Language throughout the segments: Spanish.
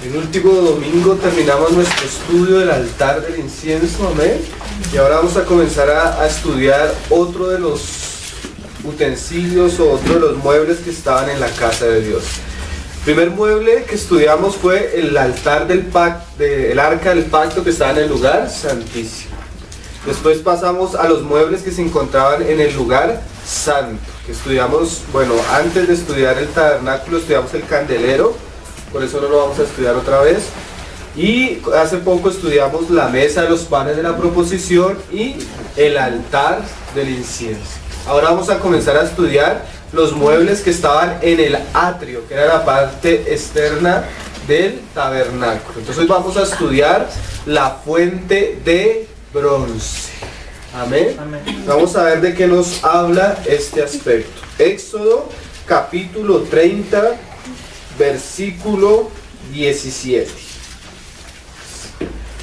El último domingo terminamos nuestro estudio del altar del incienso, amén. Y ahora vamos a comenzar a estudiar otro de los utensilios o otro de los muebles que estaban en la casa de Dios. El primer mueble que estudiamos fue el altar del pacto, el arca del pacto que estaba en el lugar santísimo. Después pasamos a los muebles que se encontraban en el lugar santo, que estudiamos, bueno, antes de estudiar el tabernáculo estudiamos el candelero, por eso no lo vamos a estudiar otra vez. Y hace poco estudiamos la mesa de los panes de la proposición y el altar del incienso. Ahora vamos a comenzar a estudiar los muebles que estaban en el atrio, que era la parte externa del tabernáculo. Entonces vamos a estudiar la fuente de bronce. Amén. Amén. Vamos a ver de qué nos habla este aspecto. Éxodo capítulo 30, versículo 17.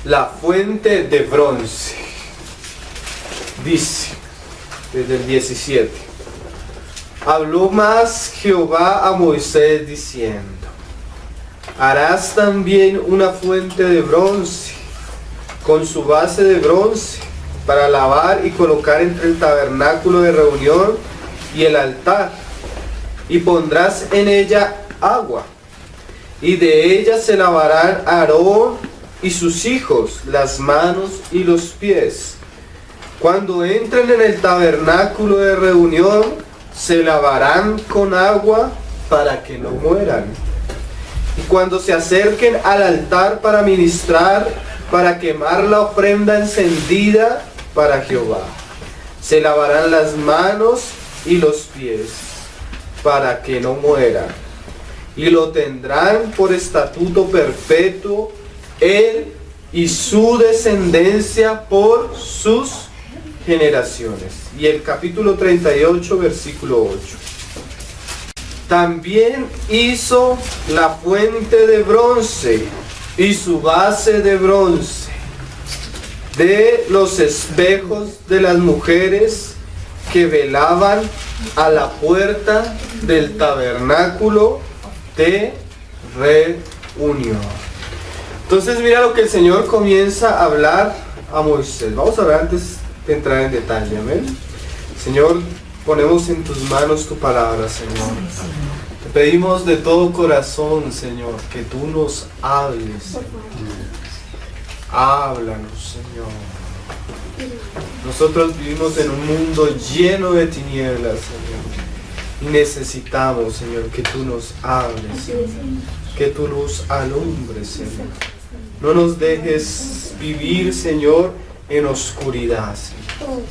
La fuente de bronce. Dice, desde el 17. Habló más Jehová a Moisés diciendo: harás también una fuente de bronce, con su base de bronce, para lavar y colocar entre el tabernáculo de reunión y el altar, y pondrás en ella agua, y de ella se lavarán Aarón y sus hijos las manos y los pies. Cuando entren en el tabernáculo de reunión, se lavarán con agua para que no mueran. Y cuando se acerquen al altar para ministrar, para quemar la ofrenda encendida para Jehová, se lavarán las manos y los pies para que no mueran. Y lo tendrán por estatuto perpetuo él y su descendencia por sus generaciones. Y el capítulo 38, versículo 8. También hizo la fuente de bronce y su base de bronce de los espejos de las mujeres que velaban a la puerta del tabernáculo de reunión. Entonces mira lo que el Señor comienza a hablar a Moisés. Vamos a ver antes de entrar en detalle, amén. Señor, ponemos en tus manos tu palabra, Señor. Te pedimos de todo corazón, Señor, que tú nos hables, Señor. Háblanos, Señor. Nosotros vivimos en un mundo lleno de tinieblas, Señor. Y necesitamos, Señor, que tú nos hables, Señor. Que tú nos alumbres, Señor. No nos dejes vivir, Señor, en oscuridad, Señor.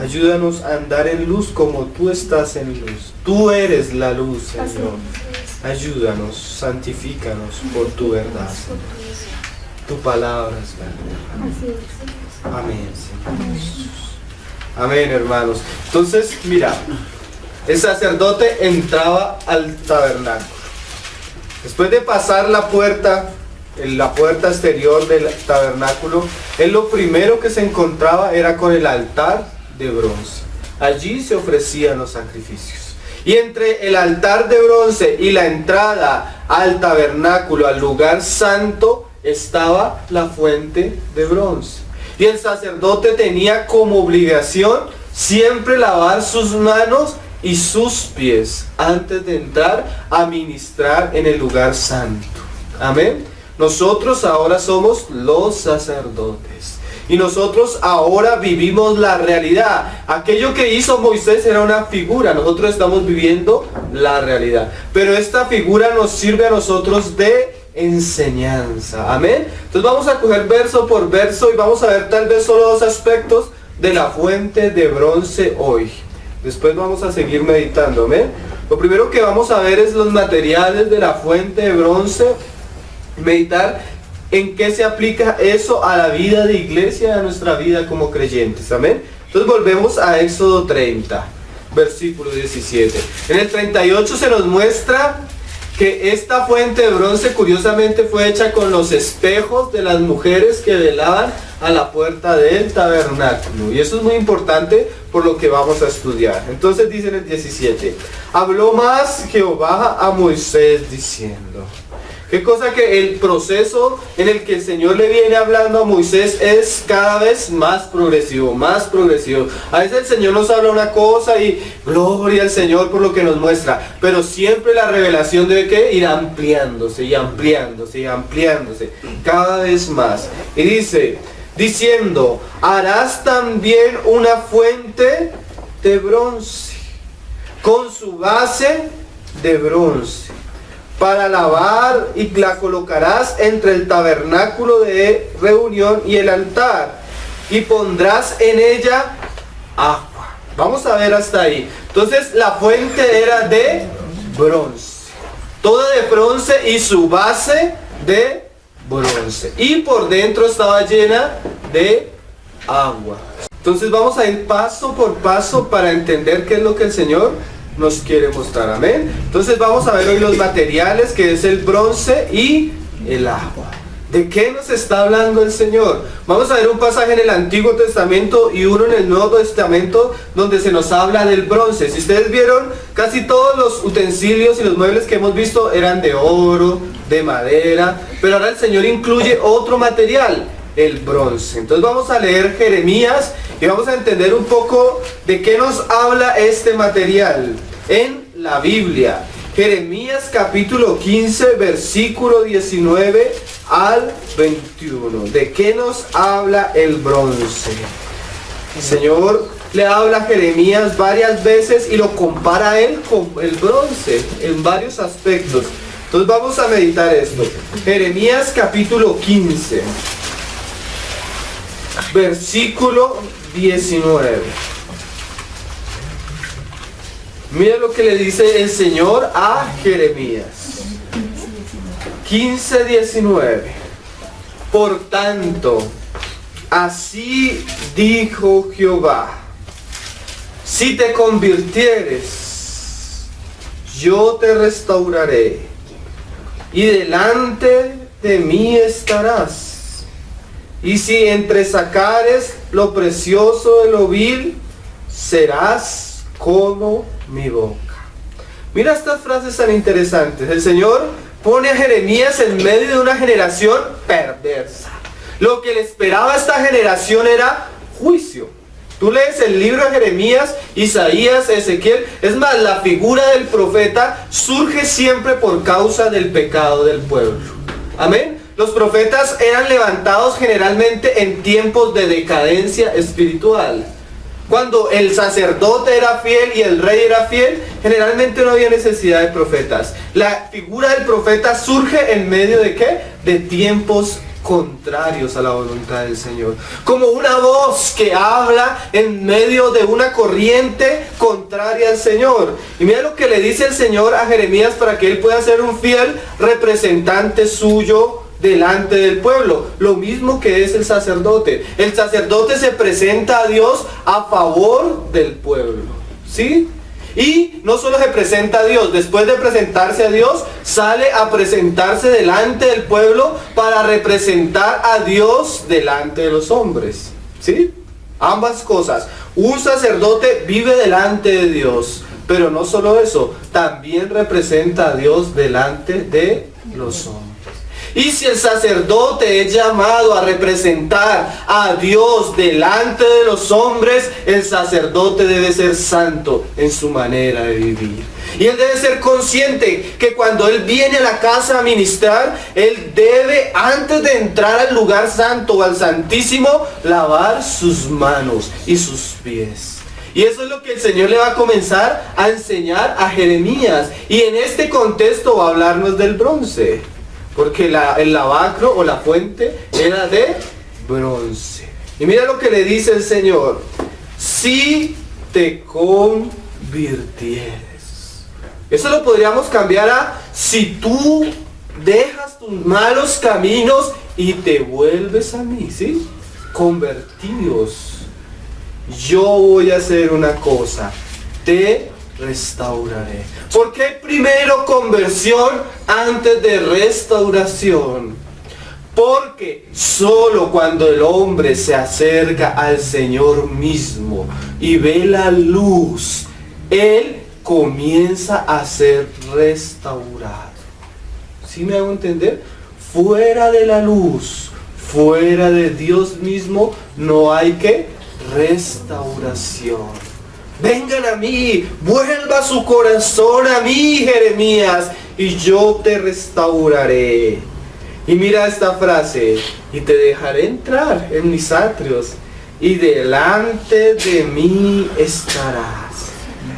Ayúdanos a andar en luz como tú estás en luz. Tú eres la luz, Señor. Ayúdanos, santifícanos por tu verdad, Señor. Tu palabra es verdad. Amén, Señor Jesús. Amén, hermanos. Entonces, mira, el sacerdote entraba al tabernáculo. Después de pasar la puerta exterior del tabernáculo, él lo primero que se encontraba era con el altar de bronce. Allí se ofrecían los sacrificios. Y entre el altar de bronce y la entrada al tabernáculo, al lugar santo, estaba la fuente de bronce. Y el sacerdote tenía como obligación siempre lavar sus manos y sus pies antes de entrar a ministrar en el lugar santo. Amén. Nosotros ahora somos los sacerdotes. Y nosotros ahora vivimos la realidad. Aquello que hizo Moisés era una figura. Nosotros estamos viviendo la realidad. Pero esta figura nos sirve a nosotros de enseñanza. Amén. Entonces vamos a coger verso por verso y vamos a ver tal vez solo dos aspectos de la fuente de bronce hoy. Después vamos a seguir meditando. Amén. Lo primero que vamos a ver es los materiales de la fuente de bronce. Meditar en qué se aplica eso a la vida de iglesia, a nuestra vida como creyentes. Amén. Entonces volvemos a Éxodo 30, versículo 17. En el 38 se nos muestra que esta fuente de bronce curiosamente fue hecha con los espejos de las mujeres que velaban a la puerta del tabernáculo. Y eso es muy importante por lo que vamos a estudiar. Entonces dice en el 17: habló más Jehová a Moisés diciendo. Qué cosa que el proceso en el que el Señor le viene hablando a Moisés es cada vez más progresivo, más progresivo. A veces el Señor nos habla una cosa y gloria al Señor por lo que nos muestra, pero siempre la revelación debe que ir ampliándose y ampliándose y ampliándose cada vez más. Y dice, diciendo, harás también una fuente de bronce, con su base de bronce, para lavar, y la colocarás entre el tabernáculo de reunión y el altar, y pondrás en ella agua. Vamos a ver hasta ahí. Entonces la fuente era de bronce, toda de bronce y su base de bronce, y por dentro estaba llena de agua. Entonces vamos a ir paso por paso para entender qué es lo que el Señor nos quiere mostrar, amén. Entonces vamos a ver hoy los materiales, que es el bronce y el agua. ¿De qué nos está hablando el Señor? Vamos a ver un pasaje en el Antiguo Testamento y uno en el Nuevo Testamento donde se nos habla del bronce. Si ustedes vieron, casi todos los utensilios y los muebles que hemos visto eran de oro, de madera, pero ahora el Señor incluye otro material, el bronce. Entonces vamos a leer Jeremías y vamos a entender un poco de qué nos habla este material en la Biblia. Jeremías capítulo 15, versículo 19 al 21. ¿De qué nos habla el bronce? El Señor le habla a Jeremías varias veces y lo compara a él con el bronce en varios aspectos. Entonces vamos a meditar esto. Jeremías capítulo 15, versículo 19. Mira lo que le dice el Señor a Jeremías. 15:19. Por tanto, así dijo Jehová: si te convirtieres, yo te restauraré, y delante de mí estarás. Y si entresacares lo precioso de lo vil, serás como mi boca. Mira estas frases tan interesantes. El Señor pone a Jeremías en medio de una generación perversa. Lo que le esperaba a esta generación era juicio. Tú lees el libro de Jeremías, Isaías, Ezequiel. Es más, la figura del profeta surge siempre por causa del pecado del pueblo. Amén. Los profetas eran levantados generalmente en tiempos de decadencia espiritual. Cuando el sacerdote era fiel y el rey era fiel, generalmente no había necesidad de profetas. La figura del profeta surge en medio de ¿qué? De tiempos contrarios a la voluntad del Señor. Como una voz que habla en medio de una corriente contraria al Señor. Y mira lo que le dice el Señor a Jeremías para que él pueda ser un fiel representante suyo delante del pueblo, lo mismo que es el sacerdote. El sacerdote se presenta a Dios a favor del pueblo, ¿sí? Y no solo se presenta a Dios, después de presentarse a Dios, sale a presentarse delante del pueblo para representar a Dios delante de los hombres, ¿sí? Ambas cosas. Un sacerdote vive delante de Dios, pero no solo eso, también representa a Dios delante de los hombres. Y si el sacerdote es llamado a representar a Dios delante de los hombres, el sacerdote debe ser santo en su manera de vivir. Y él debe ser consciente que cuando él viene a la casa a ministrar, él debe, antes de entrar al lugar santo o al santísimo, lavar sus manos y sus pies. Y eso es lo que el Señor le va a comenzar a enseñar a Jeremías. Y en este contexto va a hablarnos del bronce. Porque el lavacro o la fuente era de bronce. Y mira lo que le dice el Señor: si te convirtieres. Eso lo podríamos cambiar a: si tú dejas tus malos caminos y te vuelves a mí, ¿sí? Convertidos. Yo voy a hacer una cosa: te restauraré. ¿Por qué primero conversión antes de restauración? Porque solo cuando el hombre se acerca al Señor mismo y ve la luz, él comienza a ser restaurado, ¿Sí me hago entender? Fuera de la luz, fuera de Dios mismo, no hay que restauración. Vengan a mí, vuelva su corazón a mí, Jeremías, y yo te restauraré. Y mira esta frase: y te dejaré entrar en mis atrios, y delante de mí estarás.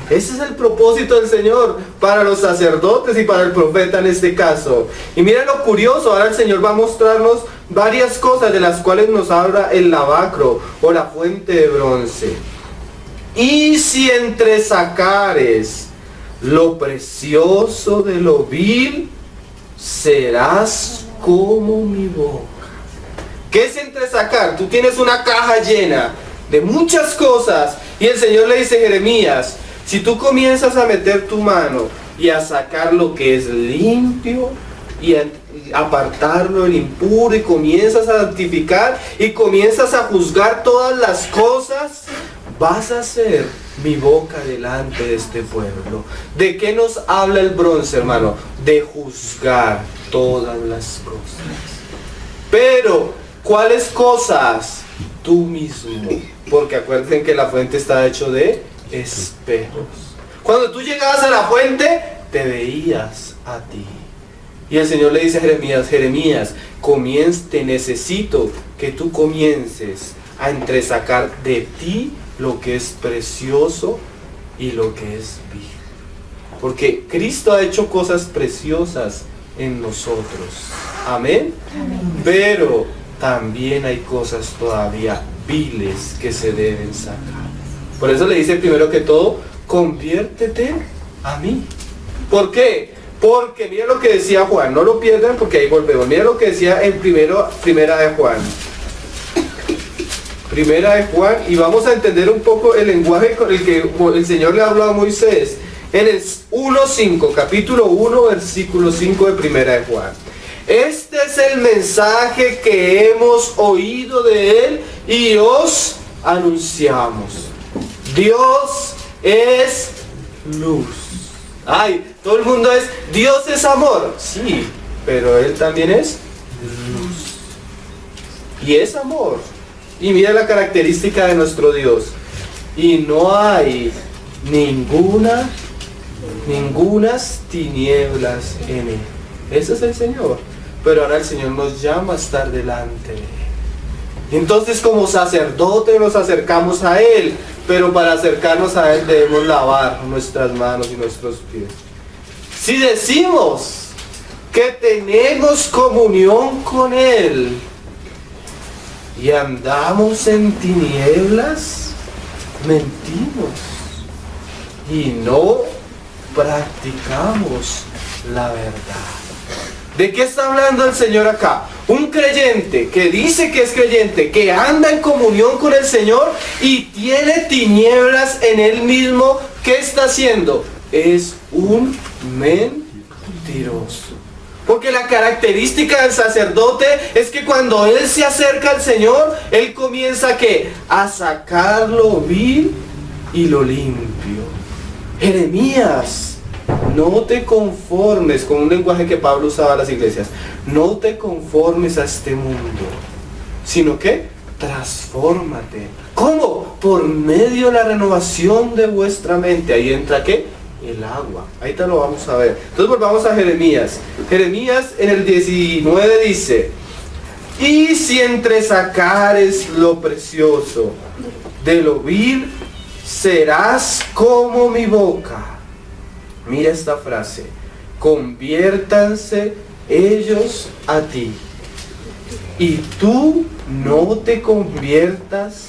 Ese es el propósito del Señor para los sacerdotes y para el profeta en este caso. Y mira lo curioso, ahora el Señor va a mostrarnos varias cosas de las cuales nos habla el lavacro o la fuente de bronce. Y si entresacares lo precioso de lo vil, serás como mi boca. ¿Qué es entresacar? Tú tienes una caja llena de muchas cosas y el Señor le dice a Jeremías: si tú comienzas a meter tu mano y a sacar lo que es limpio y a apartarlo el impuro, y comienzas a santificar y comienzas a juzgar todas las cosas, vas a ser mi boca delante de este pueblo. ¿De qué nos habla el bronce, hermano? De juzgar todas las cosas. Pero, ¿cuáles cosas? Tú mismo. Porque acuérdense que la fuente está hecha de espejos. Cuando tú llegabas a la fuente, te veías a ti. Y el Señor le dice a Jeremías: Jeremías, te necesito que tú comiences a entresacar de ti lo que es precioso y lo que es vil. Porque Cristo ha hecho cosas preciosas en nosotros. Amén. Amén. Pero también hay cosas todavía viles que se deben sacar. Por eso le dice primero que todo: conviértete a mí. ¿Por qué? Porque mira lo que decía Juan, no lo pierdan porque ahí volvemos. Mira lo que decía en primera de Juan. Primera de Juan, y vamos a entender un poco el lenguaje con el que el Señor le habló a Moisés. En el 1:5, capítulo 1, versículo 5 de primera de Juan. Este es el mensaje que hemos oído de él y os anunciamos. Dios es luz. Ay, todo el mundo es, Dios es amor. Sí, pero Él también es luz. Y es amor. Y mira la característica de nuestro Dios. Y no hay ninguna ningunas tinieblas en él. Ese es el Señor. Pero ahora el Señor nos llama a estar delante de él. Entonces, como sacerdote nos acercamos a él, pero para acercarnos a él debemos lavar nuestras manos y nuestros pies. Si decimos que tenemos comunión con él y andamos en tinieblas, mentimos y no practicamos la verdad. ¿De qué está hablando el Señor acá? Un creyente que dice que es creyente, que anda en comunión con el Señor y tiene tinieblas en él mismo, ¿qué está haciendo? Es un mentiroso. Porque la característica del sacerdote es que cuando él se acerca al Señor, él comienza ¿qué? A sacar lo vil y lo limpio. Jeremías, no te conformes, con un lenguaje que Pablo usaba a las iglesias, no te conformes a este mundo, sino que transfórmate. ¿Cómo? Por medio de la renovación de vuestra mente. Ahí entra ¿qué? El agua. Ahí te lo vamos a ver. Entonces volvamos a Jeremías. Jeremías en el 19 dice: y si entresacares lo precioso de lo vil, serás como mi boca. Mira esta frase: conviértanse ellos a ti, y tú no te conviertas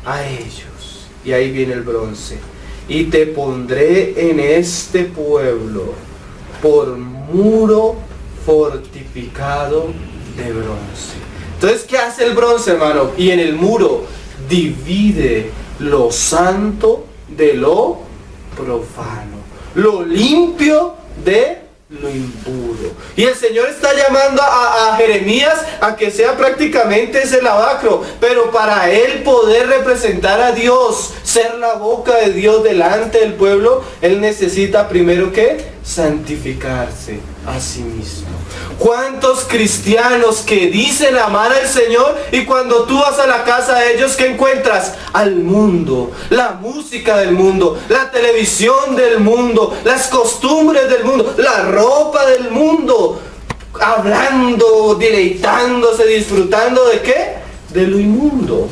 a ellos. Y ahí viene el bronce. Y te pondré en este pueblo por muro fortificado de bronce. Entonces, ¿qué hace el bronce, hermano? Y en el muro divide lo santo de lo profano, lo limpio de lo impuro. Y el Señor está llamando a Jeremías a que sea prácticamente ese lavacro, pero para él poder representar a Dios, ser la boca de Dios delante del pueblo, él necesita primero ¿qué? Santificarse a sí mismo. ¿Cuántos cristianos que dicen amar al Señor y cuando tú vas a la casa de ellos, ¿qué encuentras? Al mundo, la música del mundo, la televisión del mundo, las costumbres del mundo, la ropa del mundo, hablando, deleitándose, disfrutando ¿de qué? De lo inmundo.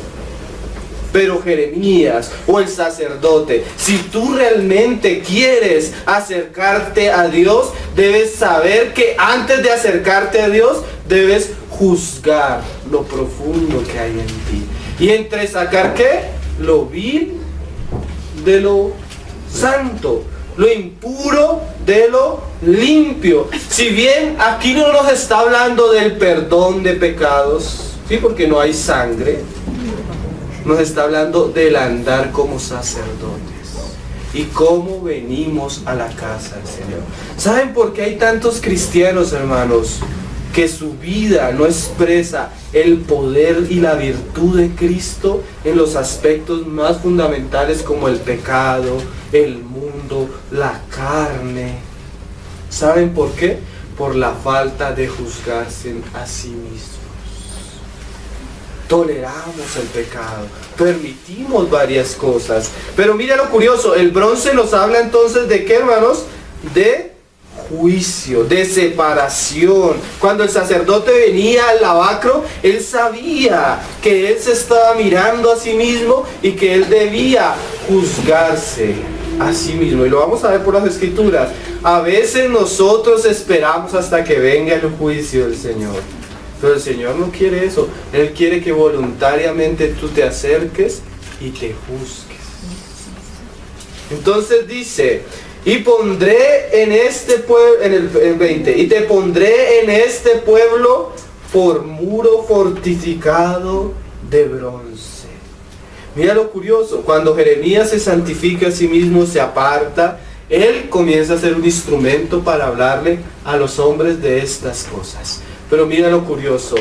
Pero Jeremías o el sacerdote, si tú realmente quieres acercarte a Dios, debes saber que antes de acercarte a Dios, debes juzgar lo profundo que hay en ti. Y entre sacar ¿qué? Lo vil de lo santo, lo impuro de lo limpio. Si bien aquí no nos está hablando del perdón de pecados, ¿sí? Porque no hay sangre. Nos está hablando del andar como sacerdotes y cómo venimos a la casa del Señor. ¿Saben por qué hay tantos cristianos, hermanos, que su vida no expresa el poder y la virtud de Cristo en los aspectos más fundamentales como el pecado, el mundo, la carne? ¿Saben por qué? Por la falta de juzgarse a sí mismos. Toleramos el pecado, permitimos varias cosas. Pero mira lo curioso, el bronce nos habla entonces de ¿qué, hermanos? De juicio, de separación. Cuando el sacerdote venía al lavacro, él sabía que él se estaba mirando a sí mismo y que él debía juzgarse a sí mismo. Y lo vamos a ver por las escrituras. A veces nosotros esperamos hasta que venga el juicio del Señor. Pero el Señor no quiere eso. Él quiere que voluntariamente tú te acerques y te juzgues. Entonces dice, y pondré en este pueblo, en el 20, y te pondré en este pueblo por muro fortificado de bronce. Mira lo curioso, cuando Jeremías se santifica a sí mismo, se aparta, él comienza a ser un instrumento para hablarle a los hombres de estas cosas. Pero mira lo curioso,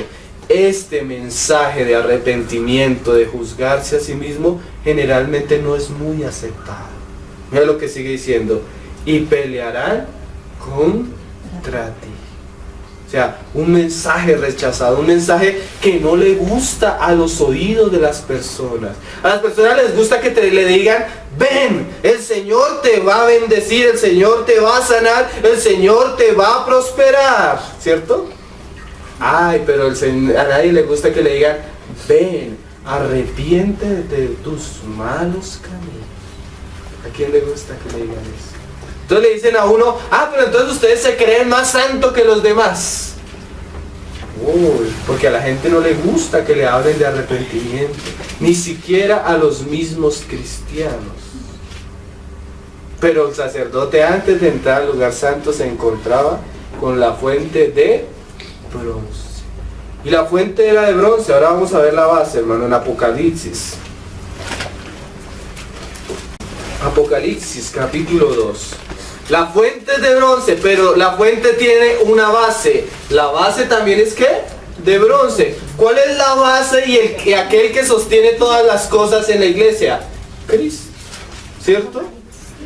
este mensaje de arrepentimiento, de juzgarse a sí mismo, generalmente no es muy aceptado. Mira lo que sigue diciendo, y pelearán contra ti. O sea, un mensaje rechazado, un mensaje que no le gusta a los oídos de las personas. A las personas les gusta que le digan, ven, el Señor te va a bendecir, el Señor te va a sanar, el Señor te va a prosperar, ¿cierto? Ay, pero a nadie le gusta que le digan, ven, arrepiéntete de tus malos caminos. ¿A quién le gusta que le digan eso? Entonces le dicen a uno, pero entonces ustedes se creen más santos que los demás. Uy, porque a la gente no le gusta que le hablen de arrepentimiento, ni siquiera a los mismos cristianos. Pero el sacerdote antes de entrar al lugar santo se encontraba con la fuente de bronce. Y la fuente era de bronce. Ahora vamos a ver la base, hermano, en Apocalipsis. Apocalipsis capítulo 2. La fuente es de bronce, pero la fuente tiene una base. La base también es ¿qué? De bronce. ¿Cuál es la base y aquel que sostiene todas las cosas en la iglesia? Cristo, ¿cierto?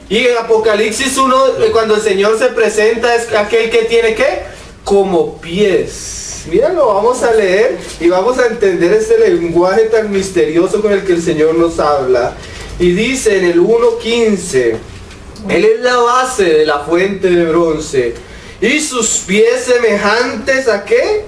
Y en Apocalipsis 1, cuando el Señor se presenta, es aquel que tiene ¿qué? Como pies. Míralo, vamos a leer y vamos a entender este lenguaje tan misterioso con el que el Señor nos habla. Y dice en el 1:15, Él es la base de la fuente de bronce, y sus pies semejantes ¿a qué?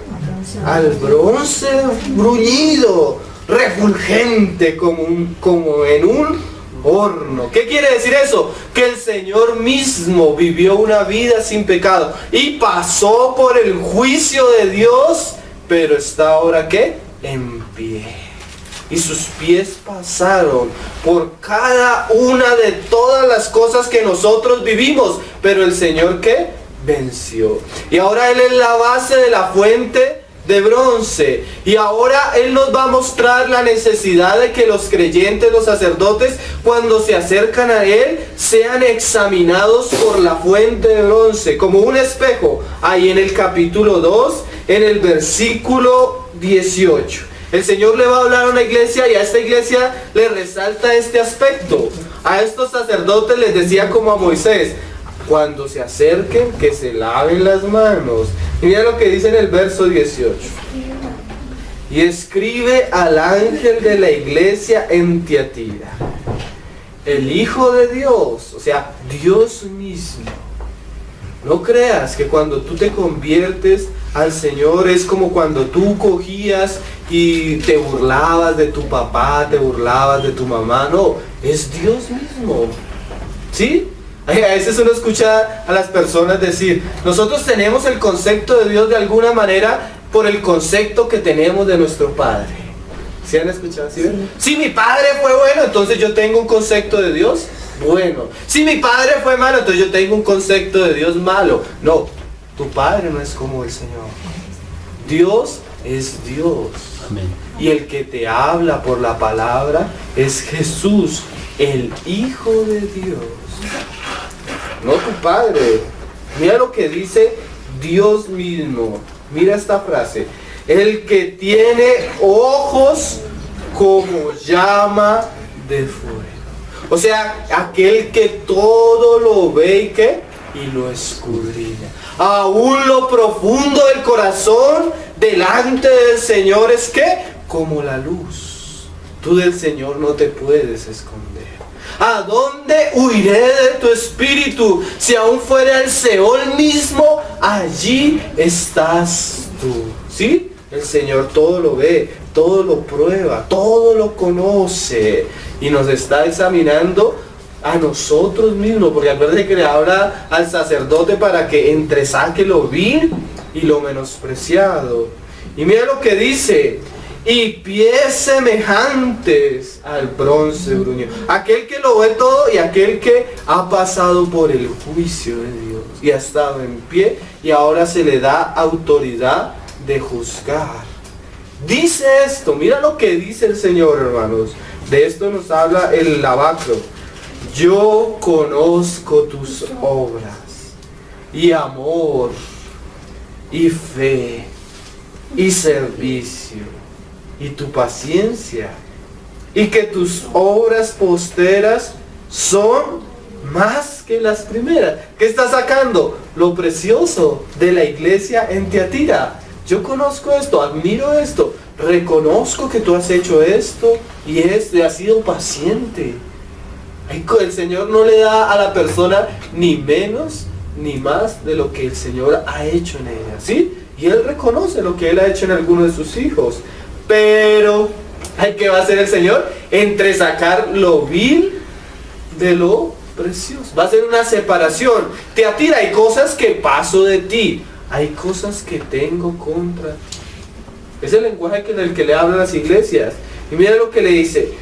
Al bronce bruñido, refulgente como en un horno. ¿Qué quiere decir eso? Que el Señor mismo vivió una vida sin pecado y pasó por el juicio de Dios, pero está ahora ¿qué? En pie. Y sus pies pasaron por cada una de todas las cosas que nosotros vivimos, pero el Señor ¿qué? Venció. Y ahora Él es la base de la fuente de bronce. Y ahora Él nos va a mostrar la necesidad de que los creyentes, los sacerdotes, cuando se acercan a Él, sean examinados por la fuente de bronce, como un espejo. Ahí en el capítulo 2, en el versículo 18. El Señor le va a hablar a una iglesia y a esta iglesia le resalta este aspecto. A estos sacerdotes les decía como a Moisés, cuando se acerquen, que se laven las manos, Y mira lo que dice en el verso 18. Y escribe al ángel de la iglesia en Tiatira, el Hijo de Dios, o sea, Dios mismo. No creas que cuando tú te conviertes al Señor es como cuando tú cogías y te burlabas de tu papá, te burlabas de tu mamá. No, es Dios mismo. ¿Sí? A veces uno escucha a las personas decir, nosotros tenemos el concepto de Dios de alguna manera por el concepto que tenemos de nuestro Padre. ¿Sí han escuchado? ¿Sí ven? Si mi padre fue bueno, entonces yo tengo un concepto de Dios bueno. Si mi padre fue malo, entonces yo tengo un concepto de Dios malo. No, tu Padre no es como el Señor. Dios es Dios. Amén. Y el que te habla por la palabra es Jesús, el Hijo de Dios. No tu Padre. Mira lo que dice Dios mismo. Mira esta frase. El que tiene ojos como llama de fuego. O sea, aquel que todo lo ve y ¿qué? Y lo escudriña. Aún lo profundo del corazón delante del Señor es ¿qué? Como la luz. Tú del Señor no te puedes esconder. ¿A dónde huiré de tu espíritu? Si aún fuera el Seol mismo, allí estás tú. ¿Sí? El Señor todo lo ve, todo lo prueba, todo lo conoce. Y nos está examinando a nosotros mismos. Porque acuérdense que le habla al sacerdote para que entresaque lo vil y lo menospreciado. Y mira lo que dice. Y pies semejantes al bronce bruñido. Aquel que lo ve todo y aquel que ha pasado por el juicio de Dios y ha estado en pie y ahora se le da autoridad de juzgar. Dice esto, mira lo que dice el Señor, hermanos. De esto nos habla el Lavacro. Yo conozco tus obras y amor y fe y servicio y tu paciencia, y que tus obras posteras son más que las primeras. ¿Qué está sacando? Lo precioso de la iglesia en Tiatira. Yo conozco esto, admiro esto, reconozco que tú has hecho esto y has sido paciente. El Señor no le da a la persona ni menos ni más de lo que el Señor ha hecho en ella, ¿sí? Y Él reconoce lo que Él ha hecho en alguno de sus hijos. Pero, ¿qué va a hacer el Señor? Entresacar lo vil de lo precioso. Va a ser una separación. Tiatira, hay cosas que paso de ti. Hay cosas que tengo contra ti. Es el lenguaje en el que le hablan las iglesias. Y mira lo que le dice.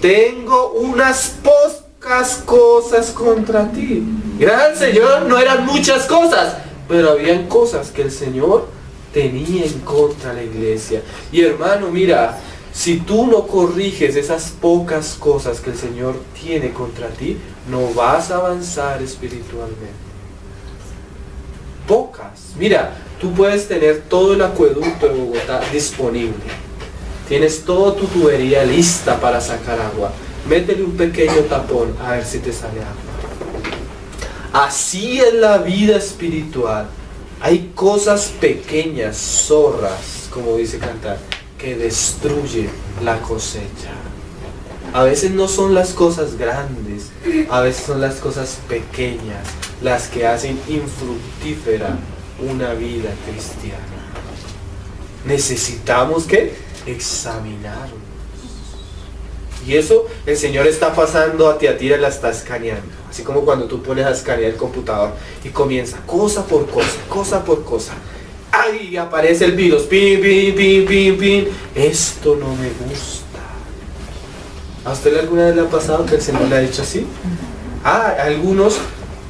Tengo unas pocas cosas contra ti. Gracias al Señor no eran muchas cosas, pero habían cosas que el Señor tenía en contra la iglesia. Y hermano, mira, si tú no corriges esas pocas cosas que el Señor tiene contra ti, no vas a avanzar espiritualmente. Pocas. Mira, tú puedes tener todo el acueducto de Bogotá disponible. Tienes toda tu tubería lista para sacar agua. Métele un pequeño tapón a ver si te sale agua. Así es la vida espiritual. Hay cosas pequeñas, zorras, como dice Cantar, que destruyen la cosecha. A veces no son las cosas grandes, a veces son las cosas pequeñas las que hacen infructífera una vida cristiana. Necesitamos que examinarnos. Y eso el Señor está pasando a Tiatira, la está escaneando. Así como cuando tú pones a escanear el computador y comienza cosa por cosa, cosa por cosa. ¡Ay! Aparece el virus. Pin, pin, pin, pin, pin. Esto no me gusta. ¿A usted alguna vez le ha pasado que el Señor le ha dicho así? Algunos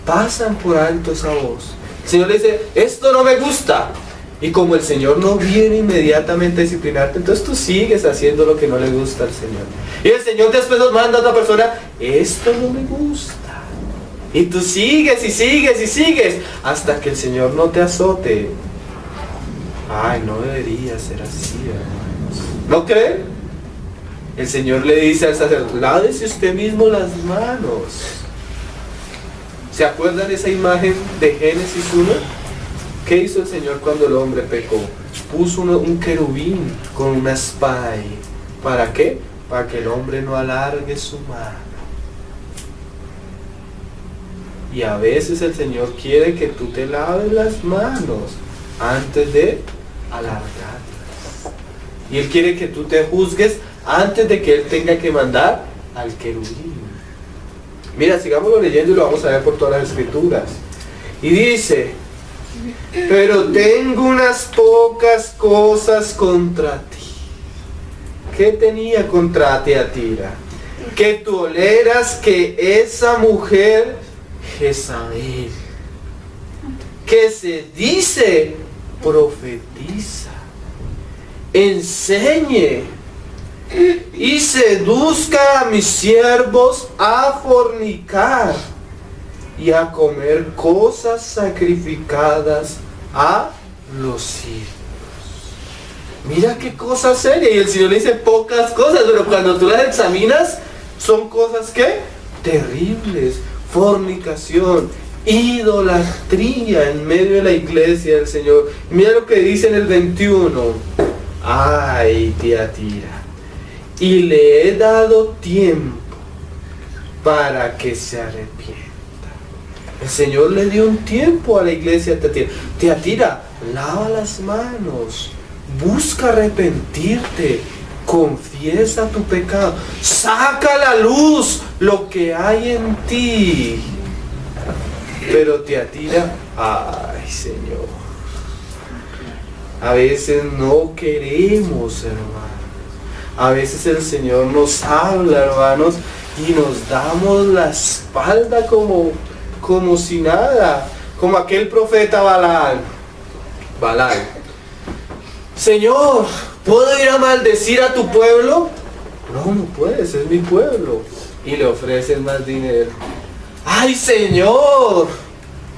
pasan por alto esa voz. El Señor le dice, esto no me gusta. Y como el Señor no viene inmediatamente a disciplinarte, entonces tú sigues haciendo lo que no le gusta al Señor. Y el Señor después nos manda a otra persona, esto no me gusta. Y tú sigues y sigues y sigues hasta que el Señor no te azote. Ay, no debería ser así, hermanos. ¿No creen? El Señor le dice al sacerdote, lávese usted mismo las manos. ¿Se acuerdan de esa imagen de Génesis 1? ¿Qué hizo el Señor cuando el hombre pecó? Puso un querubín con una espada ahí. ¿Para qué? Para que el hombre no alargue su mano. Y a veces el Señor quiere que tú te laves las manos antes de alargarlas. Y Él quiere que tú te juzgues antes de que Él tenga que mandar al querubín. Mira, sigámoslo leyendo y lo vamos a ver por todas las escrituras. Y dice: pero tengo unas pocas cosas contra ti. ¿Qué tenía contra Tiatira? Que toleras que esa mujer Jezabel, que se dice profetiza, enseñe y seduzca a mis siervos a fornicar y a comer cosas sacrificadas a los ídolos. Mira qué cosa seria. Y el Señor le dice pocas cosas, pero cuando tú las examinas, son cosas que terribles. Fornicación, idolatría en medio de la iglesia del Señor. Mira lo que dice en el 21. Ay, Tiatira, y le he dado tiempo para que se arrepienta. El Señor le dio un tiempo a la iglesia de Tiatira. Tiatira, lava las manos, busca arrepentirte, confiesa tu pecado, saca a la luz lo que hay en ti. Pero Tiatira, ay Señor, a veces no queremos, hermanos. A veces el Señor nos habla, hermanos, y nos damos la espalda como si nada, como aquel profeta Balaam. Señor, ¿puedo ir a maldecir a tu pueblo? No, no puedes, es mi pueblo. Y le ofrecen más dinero. ¡Ay, Señor!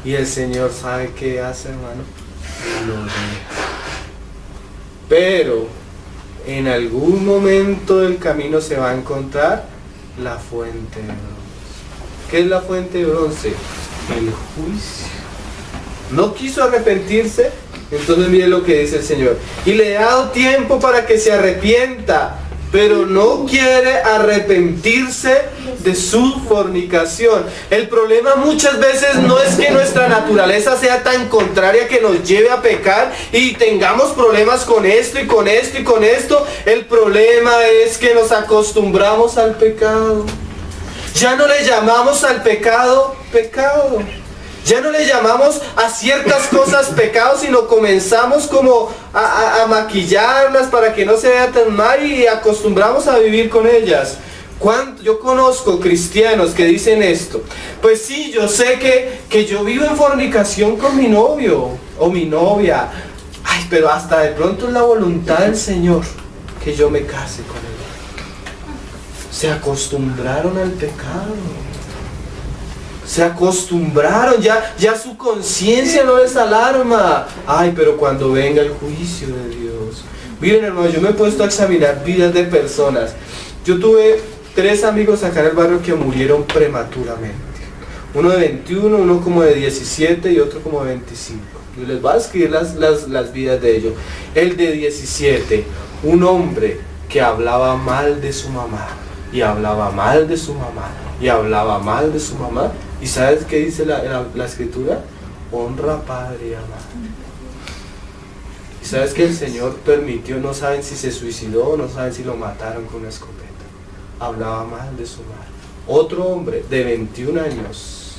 Y el Señor sabe qué hace, hermano. Lo deja. Pero en algún momento del camino se va a encontrar la fuente de bronce. ¿Qué es la fuente de bronce? El juicio. No quiso arrepentirse. Entonces mire lo que dice el Señor: y le he dado tiempo para que se arrepienta, pero no quiere arrepentirse de su fornicación. El problema muchas veces no es que nuestra naturaleza sea tan contraria que nos lleve a pecar y tengamos problemas con esto y con esto y con esto. El problema es que nos acostumbramos al pecado. Ya no le llamamos al pecado pecado. Ya no le llamamos a ciertas cosas pecados, sino comenzamos como a maquillarlas para que no se vea tan mal y acostumbramos a vivir con ellas. Yo conozco cristianos que dicen esto: pues sí, yo sé que yo vivo en fornicación con mi novio o mi novia. Ay, pero hasta de pronto es la voluntad del Señor que yo me case con él. Se acostumbraron al pecado. Se acostumbraron, ya su conciencia no les alarma. Ay, pero cuando venga el juicio de Dios. Miren, hermano, yo me he puesto a examinar vidas de personas. Yo tuve 3 amigos acá en el barrio que murieron prematuramente. Uno de 21, uno como de 17 y otro como de 25. Yo les voy a escribir las vidas de ellos. El de 17, un hombre que hablaba mal de su mamá, y hablaba mal de su mamá, y hablaba mal de su mamá. ¿Y sabes qué dice la escritura? Honra a padre y a madre. ¿Y sabes que el Señor permitió? No saben si se suicidó, no saben si lo mataron con una escopeta. Hablaba mal de su madre. Otro hombre de 21 años.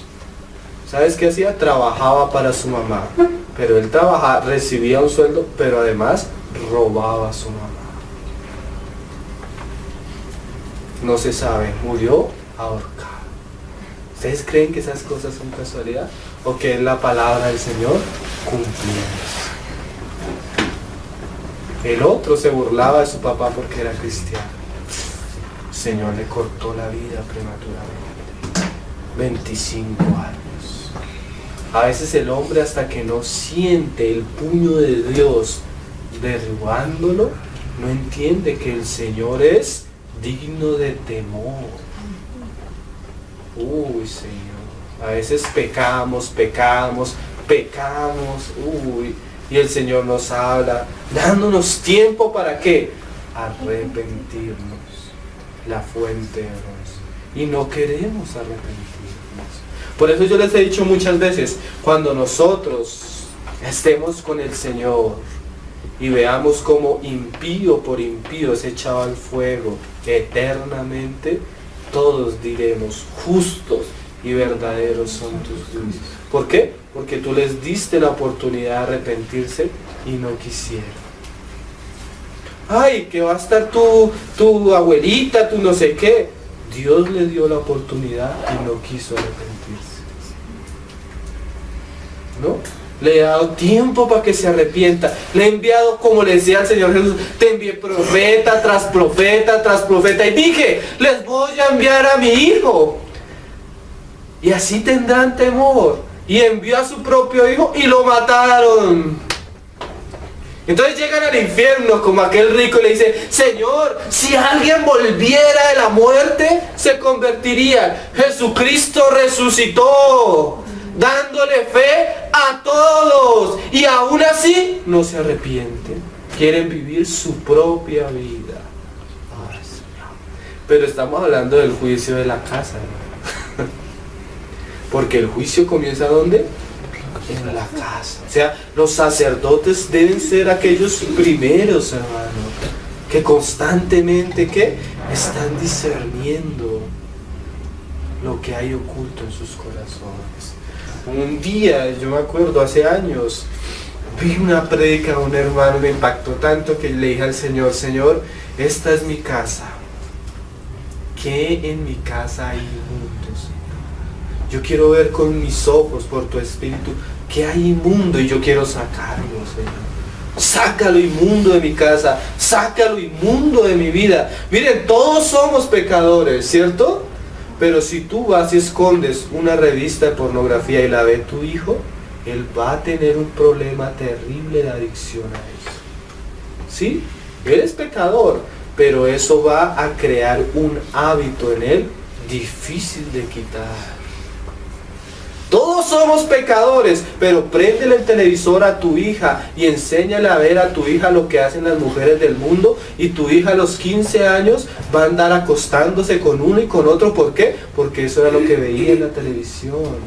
¿Sabes qué hacía? Trabajaba para su mamá. Pero él trabajaba, recibía un sueldo, pero además robaba a su mamá. No se sabe, murió ahorcado. ¿Ustedes creen que esas cosas son casualidad? ¿O que es la palabra del Señor cumpliéndose? El otro se burlaba de su papá porque era cristiano. El Señor le cortó la vida prematuramente. 25 años. A veces el hombre, hasta que no siente el puño de Dios derribándolo, no entiende que el Señor es digno de temor. Uy, Señor, a veces pecamos, pecamos, y el Señor nos habla, dándonos tiempo para ¿qué? Arrepentirnos, la fuente de Dios. Y no queremos arrepentirnos. Por eso yo les he dicho muchas veces, cuando nosotros estemos con el Señor y veamos como impío por impío es echado al fuego eternamente, todos diremos, justos y verdaderos son tus juicios. ¿Por qué? Porque tú les diste la oportunidad de arrepentirse y no quisieron. Ay, que va a estar tu abuelita, tu no sé qué. Dios le dio la oportunidad y no quiso arrepentirse. ¿No? Le he dado tiempo para que se arrepienta. Le he enviado, como le decía el Señor Jesús, te envié profeta tras profeta tras profeta. Y dije, les voy a enviar a mi hijo. Y así tendrán temor. Y envió a su propio hijo y lo mataron. Entonces llegan al infierno como aquel rico y le dice, Señor, si alguien volviera de la muerte, se convertiría. Jesucristo resucitó, dándole fe a todos. Y aún así no se arrepienten. Quieren vivir su propia vida. Ay, Señor. Pero estamos hablando del juicio de la casa, ¿no? Porque el juicio comienza ¿dónde? En la casa. O sea, los sacerdotes deben ser aquellos primeros, hermano, que constantemente ¿qué? Están discerniendo lo que hay oculto en sus corazones. Un día, yo me acuerdo, hace años, vi una prédica de un hermano, me impactó tanto que le dije al Señor, Señor, esta es mi casa. ¿Qué en mi casa hay inmundo, Señor? Yo quiero ver con mis ojos, por tu Espíritu, que hay inmundo y yo quiero sacarlo, Señor. Sácalo inmundo de mi casa, sácalo inmundo de mi vida. Miren, todos somos pecadores, ¿cierto? Pero si tú vas y escondes una revista de pornografía y la ve tu hijo, él va a tener un problema terrible de adicción a eso. ¿Sí? Él es pecador, pero eso va a crear un hábito en él difícil de quitar. Todos somos pecadores, pero préndele el televisor a tu hija y enséñale a ver a tu hija lo que hacen las mujeres del mundo, y tu hija a los 15 años va a andar acostándose con uno y con otro. ¿Por qué? Porque eso era lo que veía en la televisión.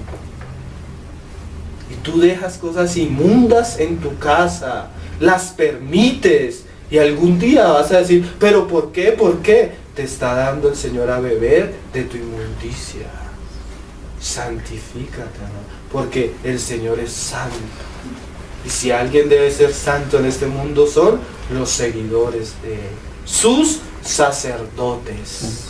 Y tú dejas cosas inmundas en tu casa, las permites, y algún día vas a decir, ¿pero por qué? ¿Por qué? Te está dando el Señor a beber de tu inmundicia. Santifícate, ¿no? Porque el Señor es santo. Y si alguien debe ser santo en este mundo, son los seguidores de Él, sus sacerdotes.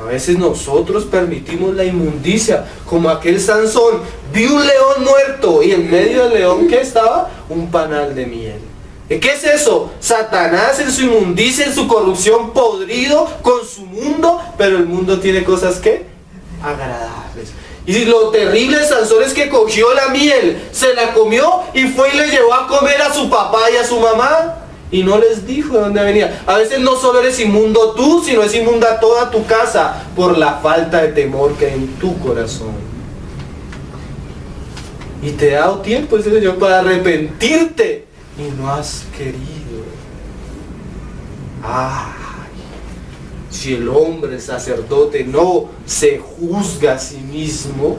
A veces nosotros permitimos la inmundicia, como aquel Sansón. Vi un león muerto y en medio del león, ¿qué estaba? Un panal de miel. ¿Qué es eso? Satanás en su inmundicia, en su corrupción, podrido con su mundo, pero el mundo tiene cosas ¿qué? Agradables. Y lo terrible de Sansón es que cogió la miel, se la comió y fue y le llevó a comer a su papá y a su mamá, y no les dijo de dónde venía. A veces no solo eres inmundo tú, sino es inmunda toda tu casa por la falta de temor que hay en tu corazón. Y te ha dado tiempo ese Señor para arrepentirte y no has querido. Si el hombre, el sacerdote, no se juzga a sí mismo,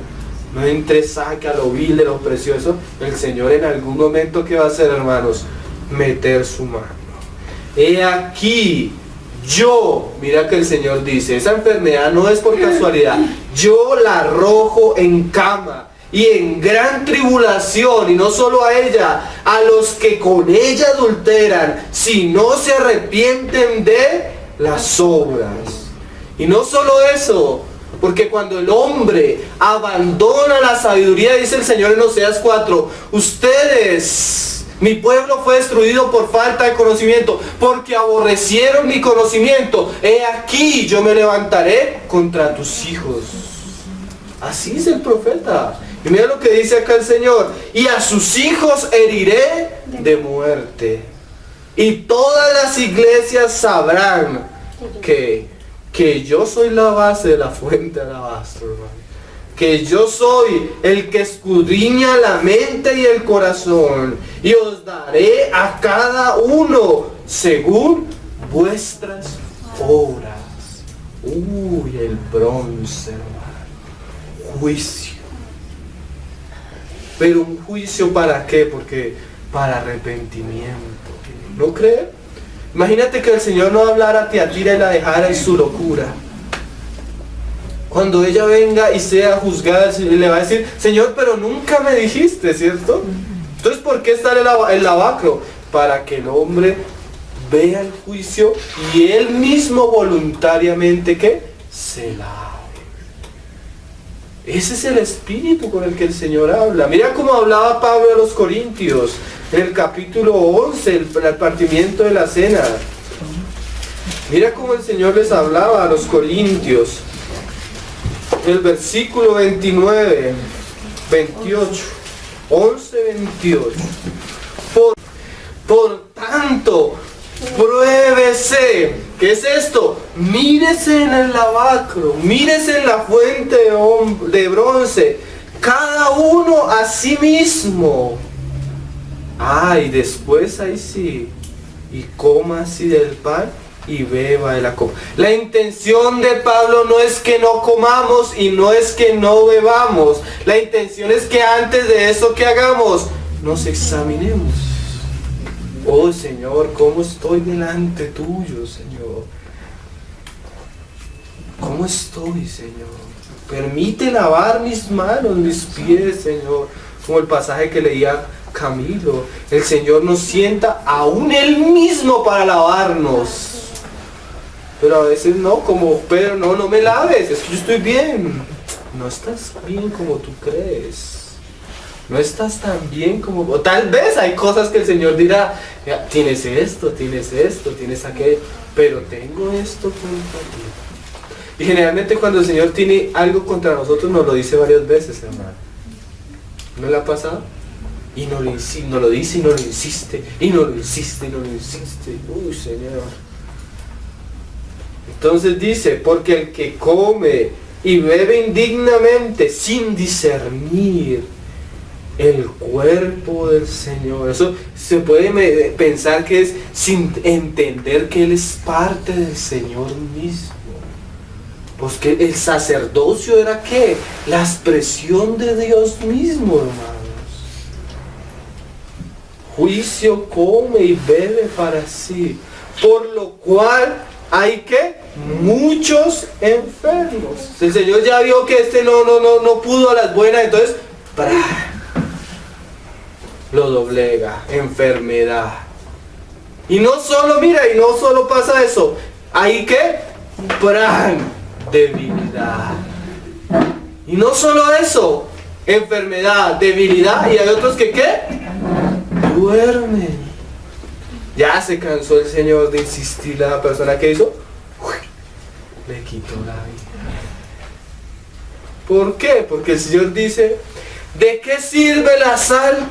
no saca lo vil de lo precioso, el Señor en algún momento, ¿qué va a hacer, hermanos? Meter su mano. He aquí, yo, mira que el Señor dice, esa enfermedad no es por casualidad, yo la arrojo en cama y en gran tribulación, y no solo a ella, a los que con ella adulteran, si no se arrepienten de las obras. Y no solo eso, porque cuando el hombre abandona la sabiduría, dice el Señor en Oseas 4, ustedes, mi pueblo fue destruido por falta de conocimiento, porque aborrecieron mi conocimiento. He aquí, yo me levantaré contra tus hijos. Así dice el profeta. Y mira lo que dice acá el Señor, y a sus hijos heriré de muerte. Y todas las iglesias sabrán que yo soy la base de la fuente de alabastro, hermano. que yo soy el que escudriña la mente y el corazón, y os daré a cada uno según vuestras obras. Uy, el bronce, hermano. Juicio. Pero un juicio ¿para qué? Porque para arrepentimiento. ¿No crees? Imagínate que el Señor no hablara a Tiatira y la dejara en su locura. Cuando ella venga y sea juzgada, le va a decir, Señor, pero nunca me dijiste, ¿cierto? Entonces, ¿por qué está el lavacro? Para que el hombre vea el juicio y él mismo voluntariamente, ¿qué? Se lave. Ese es el espíritu con el que el Señor habla. Mira cómo hablaba Pablo a los Corintios en el capítulo 11, el partimiento de la cena. Mira cómo el Señor les hablaba a los Corintios. El versículo 29, 28, 11, 28. Por tanto, pruébese. ¿Qué es esto? Mírese en el lavacro, mírese en la fuente de bronce, cada uno a sí mismo. Y después ahí sí, y coma así del pan y beba de la copa. La intención de Pablo no es que no comamos y no es que no bebamos. La intención es que antes de eso que hagamos, nos examinemos. Oh Señor, ¿cómo estoy delante tuyo, Señor? ¿Cómo estoy, Señor? Permite lavar mis manos, mis pies, Señor. Como el pasaje que leía Camilo. El Señor nos sienta aún Él mismo para lavarnos. Pero a veces no, como Pedro, no me laves, es que yo estoy bien. No estás bien como tú crees. No estás tan bien como... O tal vez hay cosas que el Señor dirá, tienes esto, tienes aquello, pero tengo esto contra ti. Y generalmente cuando el Señor tiene algo contra nosotros nos lo dice varias veces, hermano. ¿No le ha pasado? Y no lo dice y no lo insiste, y no lo insiste. Uy, Señor. Entonces dice, porque el que come y bebe indignamente sin discernir el cuerpo del Señor, eso se puede pensar que es sin entender que Él es parte del Señor mismo. Pues que el sacerdocio era ¿qué? La expresión de Dios mismo, hermanos. Juicio come y bebe para sí, por lo cual hay que muchos enfermos. El Señor ya vio que este no pudo a las buenas, entonces lo doblega, enfermedad. Y no solo pasa eso, hay que debilidad. Y no solo eso, enfermedad, debilidad, y hay otros que ¿qué? Duermen. Ya se cansó el Señor de insistirle a la persona que hizo, le quitó la vida. ¿Por qué? Porque el Señor dice, ¿de qué sirve la sal?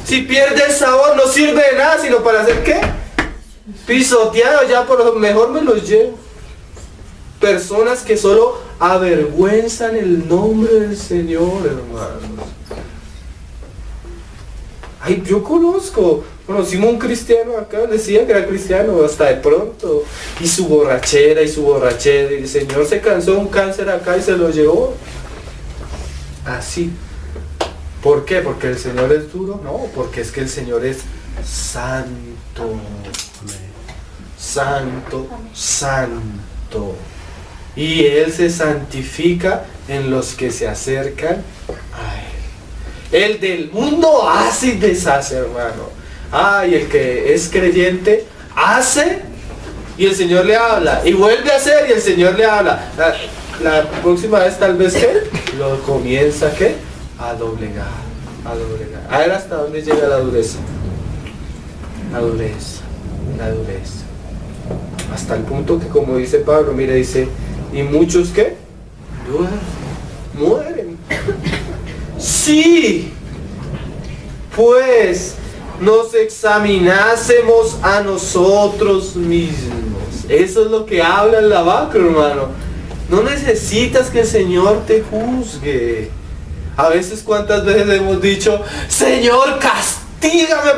Si pierde el sabor, no sirve de nada, sino para hacer ¿qué? Pisoteado, ya por lo mejor me los llevo. Personas que solo avergüenzan el nombre del Señor, hermanos. Yo conocimos un cristiano acá, decía que era cristiano hasta de pronto, y su borrachera, y el Señor se cansó de un cáncer acá y se lo llevó. Así. ¿Por qué? ¿Porque el Señor es duro? No, porque es que el Señor es santo. Santo, santo. Y Él se santifica en los que se acercan a Él. El del mundo hace y deshace, hermano. Y el que es creyente hace y el Señor le habla. Y vuelve a hacer y el Señor le habla. La próxima vez tal vez que lo comienza ¿qué? A doblegar. A ver hasta dónde llega la dureza. La dureza. Hasta el punto que, como dice Pablo, mira, dice, y muchos ¿qué? Mueren. Sí, pues nos examinásemos a nosotros mismos. Eso es lo que habla el lavacro, hermano. No necesitas que el Señor te juzgue. A veces, ¿cuántas veces hemos dicho, Señor, castígame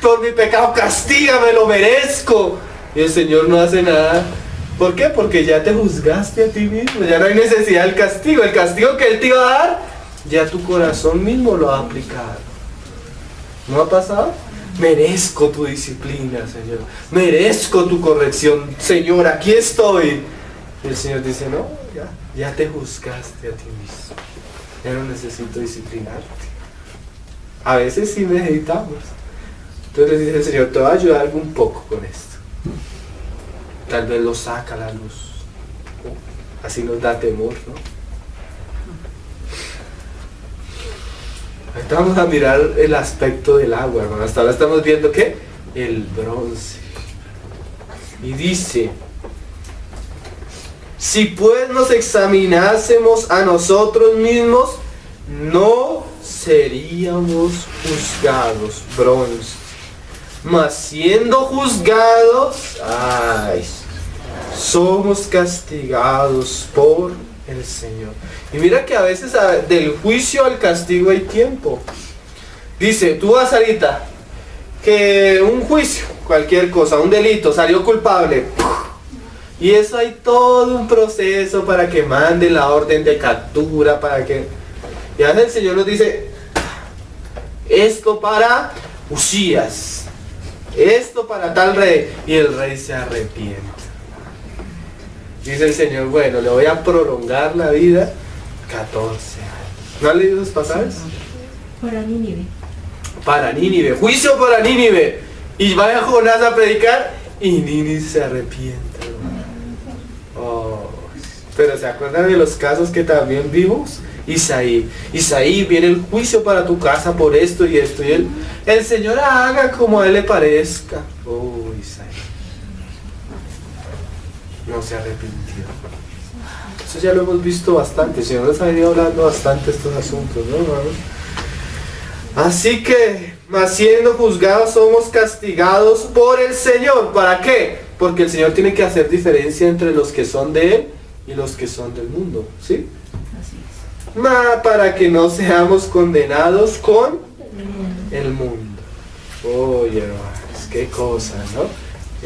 por mi pecado, castígame, lo merezco? Y el Señor no hace nada. ¿Por qué? Porque ya te juzgaste a ti mismo, ya no hay necesidad del castigo. El castigo que Él te iba a dar, ya tu corazón mismo lo ha aplicado. ¿No ha pasado? Merezco tu disciplina, Señor. Merezco tu corrección. Señor, aquí estoy. Y el Señor dice, no, ya te juzgaste a ti mismo. Ya no necesito disciplinarte. A veces sí necesitamos. Entonces dice el Señor, te va a ayudar un poco con esto. Tal vez lo saca a la luz. Así nos da temor, ¿no? Ahorita vamos a mirar el aspecto del agua, hermano. Hasta ahora estamos viendo ¿qué? El bronce. Y dice, si pues nos examinásemos a nosotros mismos, no seríamos juzgados, bronce. Mas siendo juzgados, somos castigados por el Señor. Y mira que a veces del juicio al castigo hay tiempo. Dice, tú vas ahorita, que un juicio, cualquier cosa, un delito, salió culpable. Y eso hay todo un proceso para que mande la orden de captura, para que... Y a veces el Señor nos dice, esto para Usías, esto para tal rey, y el rey se arrepiente. Dice el Señor, bueno, le voy a prolongar la vida 14 años. ¿No han leído los pasajes? Para Nínive. Para Nínive, juicio para Nínive. Y vaya Jonás a predicar y Nínive se arrepiente. Oh, pero ¿se acuerdan de los casos que también vimos? Isaí, viene el juicio para tu casa por esto y esto. Y el Señor haga como a Él le parezca. Oh, Isaí no se arrepintió. Eso ya lo hemos visto bastante. El Señor nos ha venido hablando bastante de estos asuntos, ¿no, hermanos? Así que, mas siendo juzgados, somos castigados por el Señor. ¿Para qué? Porque el Señor tiene que hacer diferencia entre los que son de Él y los que son del mundo, ¿sí? Así es. Para que no seamos condenados con el mundo. Oye, hermanos, qué cosa, ¿no?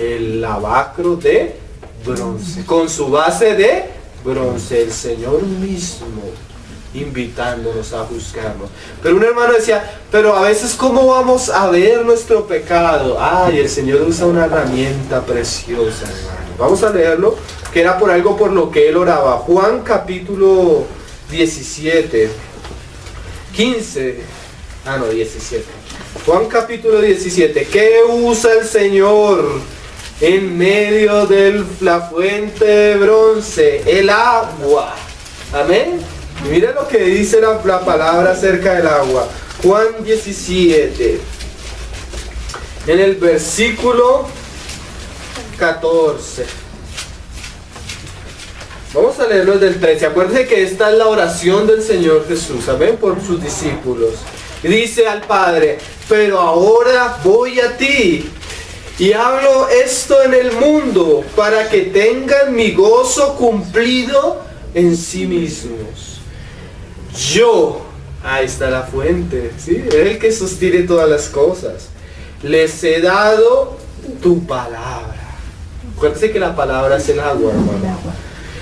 El lavacro de bronce, con su base de bronce, el Señor mismo invitándonos a juzgarnos. Pero un hermano decía, pero a veces ¿cómo vamos a ver nuestro pecado? Ay, el Señor usa una herramienta preciosa, hermano. Vamos a leerlo, que era por algo por lo que él oraba. Juan capítulo 17, 15, 17. Juan capítulo 17, ¿qué usa el Señor en medio de la fuente de bronce? El agua. Amén. Y mira lo que dice la palabra acerca del agua. Juan 17, en el versículo 14. Vamos a leerlo desde el 13. Acuérdense que esta es la oración del Señor Jesús, amén, por sus discípulos. Y dice al Padre, pero ahora voy a ti y hablo esto en el mundo para que tengan mi gozo cumplido en sí mismos. Yo, ahí está la fuente, ¿sí? Es el que sostiene todas las cosas. Les he dado tu palabra. Acuérdense que la palabra es el agua, hermano.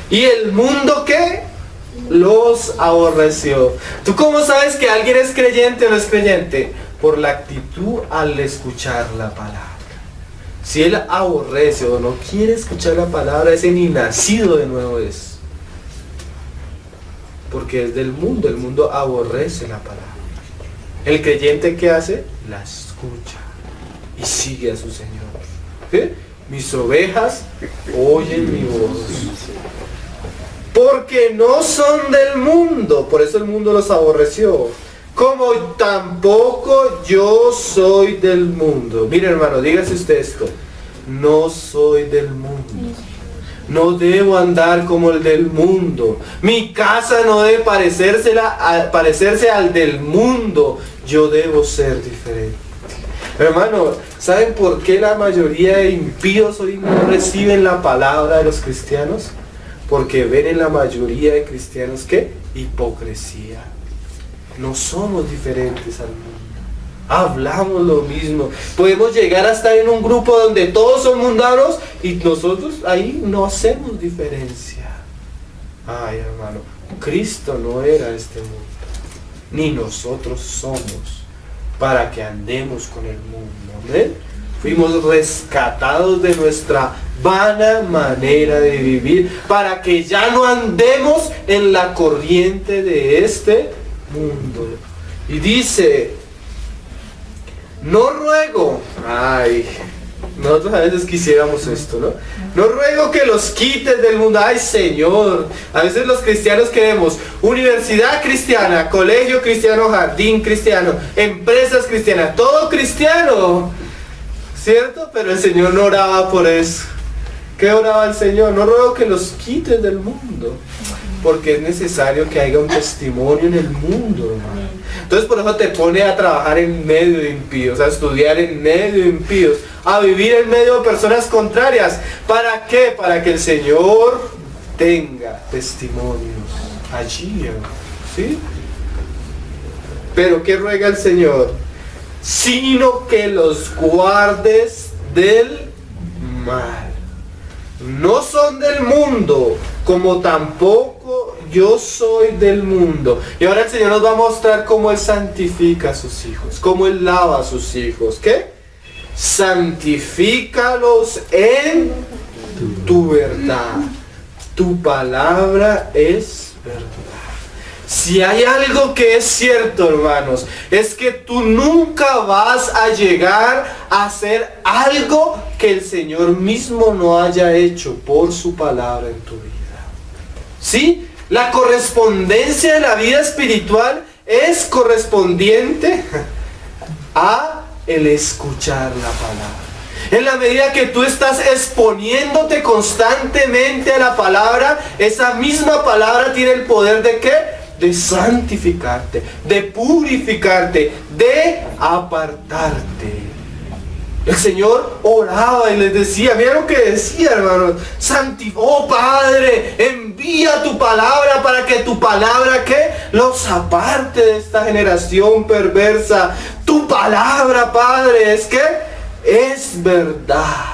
¿Y el mundo qué? Los aborreció. ¿Tú cómo sabes que alguien es creyente o no es creyente? Por la actitud al escuchar la palabra. Si él aborrece o no quiere escuchar la palabra, ese ni nacido de nuevo es. Porque es del mundo, el mundo aborrece la palabra. El creyente, ¿qué hace? La escucha y sigue a su Señor. ¿Sí? Mis ovejas oyen mi voz. Porque no son del mundo, por eso el mundo los aborreció. Como tampoco yo soy del mundo. Mire, hermano, dígase usted esto. No soy del mundo. No debo andar como el del mundo. Mi casa no debe parecerse al del mundo. Yo debo ser diferente. Hermano, ¿saben por qué la mayoría de impíos hoy no reciben la palabra de los cristianos? Porque ven en la mayoría de cristianos que hipocresía. No somos diferentes al mundo. Hablamos lo mismo. Podemos llegar a estar en un grupo donde todos son mundanos y nosotros ahí no hacemos diferencia. Ay, hermano, Cristo no era este mundo, ni nosotros somos para que andemos con el mundo. ¿Amén? Fuimos rescatados de nuestra vana manera de vivir para que ya no andemos en la corriente de este mundo. Y dice, no ruego, nosotros a veces quisiéramos esto, ¿no? No ruego que los quites del mundo. Ay, Señor, a veces los cristianos queremos universidad cristiana, colegio cristiano, jardín cristiano, empresas cristianas, todo cristiano, ¿cierto? Pero el Señor no oraba por eso. ¿Qué oraba el Señor? No ruego que los quites del mundo, porque es necesario que haya un testimonio en el mundo, hermano. Entonces por eso te pone a trabajar en medio de impíos, a estudiar en medio de impíos, a vivir en medio de personas contrarias. ¿Para qué? Para que el Señor tenga testimonios allí, ¿sí? Pero ¿qué ruega el Señor? Sino que los guardes del mal. No son del mundo, como tampoco yo soy del mundo. Y ahora el Señor nos va a mostrar cómo Él santifica a sus hijos, cómo Él lava a sus hijos. ¿Qué? Santifícalos en tu verdad. Tu palabra es verdad. Si hay algo que es cierto, hermanos, es que tú nunca vas a llegar a hacer algo que el Señor mismo no haya hecho por su palabra en tu vida. ¿Sí? La correspondencia de la vida espiritual es correspondiente a el escuchar la palabra. En la medida que tú estás exponiéndote constantemente a la palabra, esa misma palabra tiene el poder ¿de qué? De santificarte, de purificarte, de apartarte. El Señor oraba y les decía, mira lo que decía, hermanos, oh Padre, envía tu palabra para que tu palabra, ¿qué? Los aparte de esta generación perversa. Tu palabra, Padre, es que es verdad.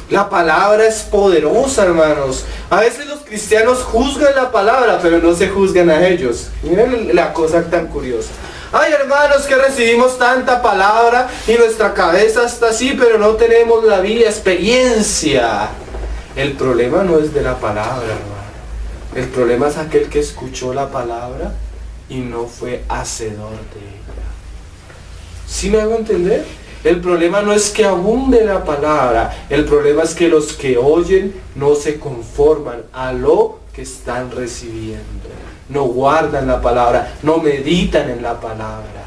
La palabra es poderosa, hermanos. A veces los cristianos juzgan la palabra, pero no se juzgan a ellos. Miren la cosa tan curiosa. Ay, hermanos, que recibimos tanta palabra y nuestra cabeza está así, pero no tenemos la vida, experiencia. El problema no es de la palabra, hermano. El problema es aquel que escuchó la palabra y no fue hacedor de ella. ¿Sí me hago entender? El problema no es que abunde la palabra, el problema es que los que oyen no se conforman a lo que están recibiendo. No guardan la palabra, no meditan en la palabra,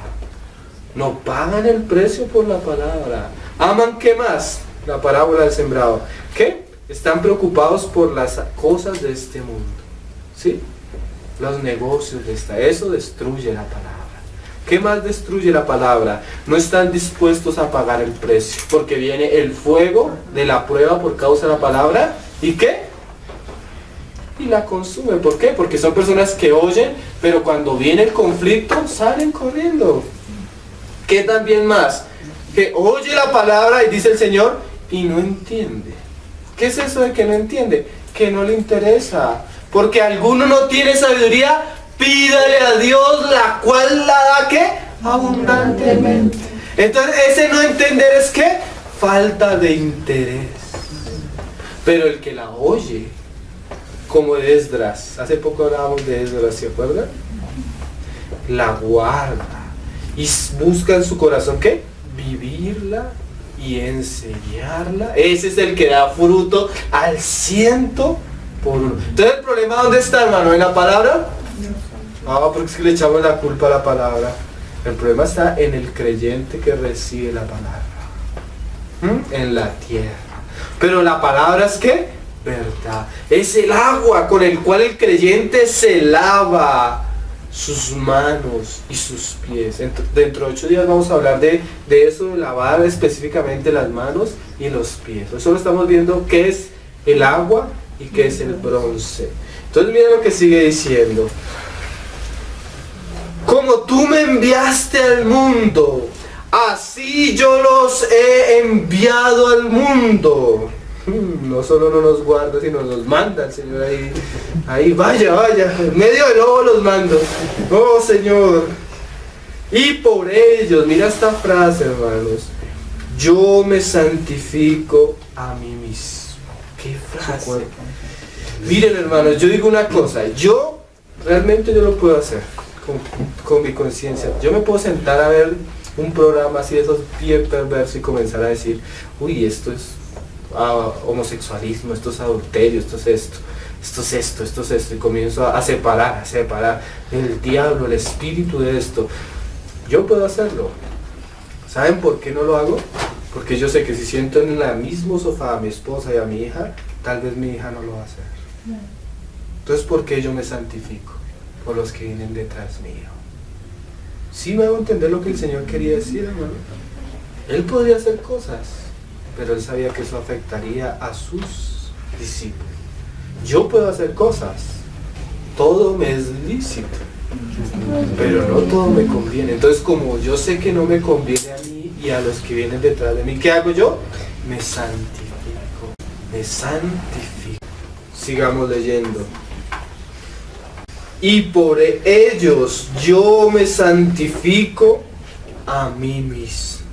no pagan el precio por la palabra. ¿Aman qué más? La parábola del sembrado. ¿Qué? Están preocupados por las cosas de este mundo, ¿sí? Los negocios de eso destruye la palabra. ¿Qué más destruye la palabra? No están dispuestos a pagar el precio, porque viene el fuego de la prueba por causa de la palabra. ¿Y qué? Y la consume. ¿Por qué? Porque son personas que oyen, pero cuando viene el conflicto salen corriendo. ¿Qué también más? Que oye la palabra y dice el Señor y no entiende. ¿Qué es eso de que no entiende? Que no le interesa. Porque alguno no tiene sabiduría. Pídale a Dios, la cual la da ¿qué? Abundantemente. Entonces ese no entender es ¿qué? Falta de interés. Pero el que la oye, como de Esdras, hace poco hablábamos de Esdras, ¿se acuerdan? La guarda y busca en su corazón ¿qué? Vivirla y enseñarla. Ese es el que da fruto al 100%. Entonces el problema ¿dónde está, hermano? ¿En la palabra? Porque es que le echamos la culpa a la palabra. El problema está en el creyente que recibe la palabra, en la tierra. Pero la palabra es ¿qué? Verdad. Es el agua con el cual el creyente se lava sus manos y sus pies. Dentro de 8 días vamos a hablar de eso, de lavar específicamente las manos y los pies. Solo estamos viendo qué es el agua y qué es el bronce. Entonces mira lo que sigue diciendo. Como tú me enviaste al mundo, así yo los he enviado al mundo. No solo no nos guarda, sino nos manda el Señor ahí vaya, en medio del lobo los mando. Oh Señor. Y por ellos, mira esta frase, hermanos, yo me santifico a mí mismo. ¿Qué frase? Miren, hermanos, yo digo una cosa, realmente yo lo puedo hacer con mi conciencia. Yo me puedo sentar a ver un programa así de esos bien perversos y comenzar a decir, uy, esto es homosexualismo, esto es adulterio, esto es esto, y comienzo a separar el diablo, el espíritu de esto. Yo puedo hacerlo. ¿Saben por qué no lo hago? Porque yo sé que si siento en el mismo sofá a mi esposa y a mi hija, tal vez mi hija no lo va a hacer. Entonces, ¿por qué yo me santifico? Por los que vienen detrás mío. ¿Sí me hago entender lo que el Señor quería decir, hermano? Él podría hacer cosas, pero Él sabía que eso afectaría a sus discípulos. Yo puedo hacer cosas, todo me es lícito, pero no todo me conviene. Entonces, como yo sé que no me conviene a mí y a los que vienen detrás de mí, ¿qué hago yo? Me santifico. Sigamos leyendo. Y por ellos yo me santifico a mí mismo,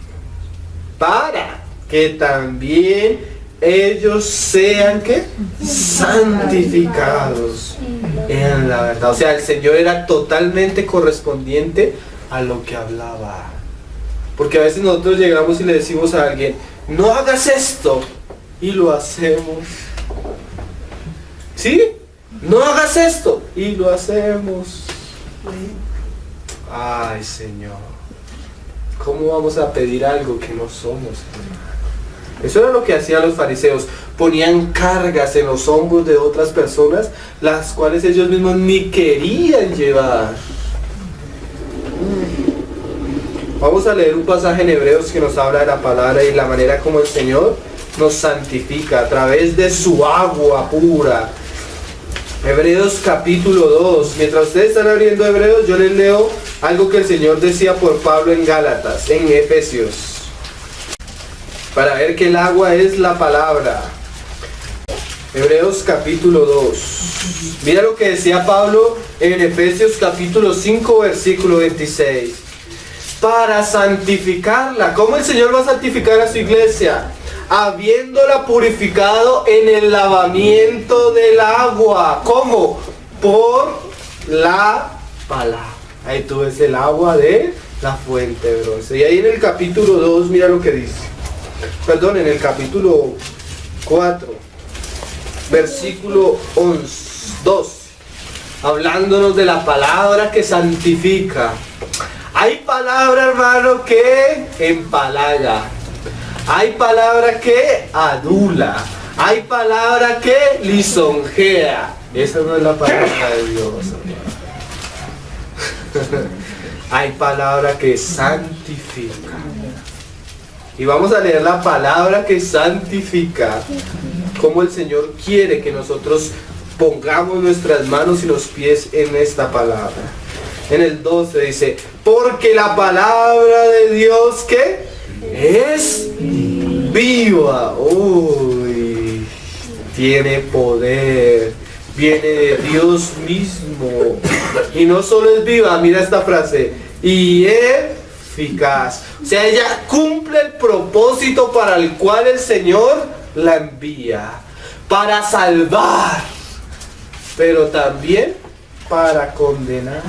para que también ellos sean ¿qué? Santificados en la verdad. O sea, el Señor era totalmente correspondiente a lo que hablaba. Porque a veces nosotros llegamos y le decimos a alguien, no hagas esto, y lo hacemos. ¿Sí? No hagas esto, y lo hacemos. Ay, Señor, ¿cómo vamos a pedir algo que no somos? Eso era lo que hacían los fariseos. Ponían cargas en los hombros de otras personas, las cuales ellos mismos ni querían llevar. Vamos a leer un pasaje en Hebreos que nos habla de la palabra y la manera como el Señor nos santifica a través de su agua pura. Hebreos capítulo 2. Mientras ustedes están abriendo Hebreos, yo les leo algo que el Señor decía por Pablo en Gálatas, en Efesios, para ver que el agua es la palabra. Hebreos capítulo 2. Mira lo que decía Pablo en Efesios capítulo 5 versículo 26. Para santificarla. ¿Cómo el Señor va a santificar a su iglesia? Habiéndola purificado en el lavamiento del agua. ¿Cómo? Por la palabra. Ahí tú ves el agua de la fuente de bronce. Y ahí en el capítulo 2, mira lo que dice. Perdón, en el capítulo 4, versículo 12, hablándonos de la palabra que santifica. Hay palabra, hermano, que empalaga. Hay palabra que adula. Hay palabra que lisonjea. Esa no es la palabra de Dios. Hay palabra que santifica. Y vamos a leer la palabra que santifica. Como el Señor quiere que nosotros pongamos nuestras manos y los pies en esta palabra. En el 12 dice, porque la palabra de Dios que es viva, uy, tiene poder, viene de Dios mismo, y no solo es viva, mira esta frase, y eficaz. O sea, ella cumple el propósito para el cual el Señor la envía, para salvar, pero también para condenar.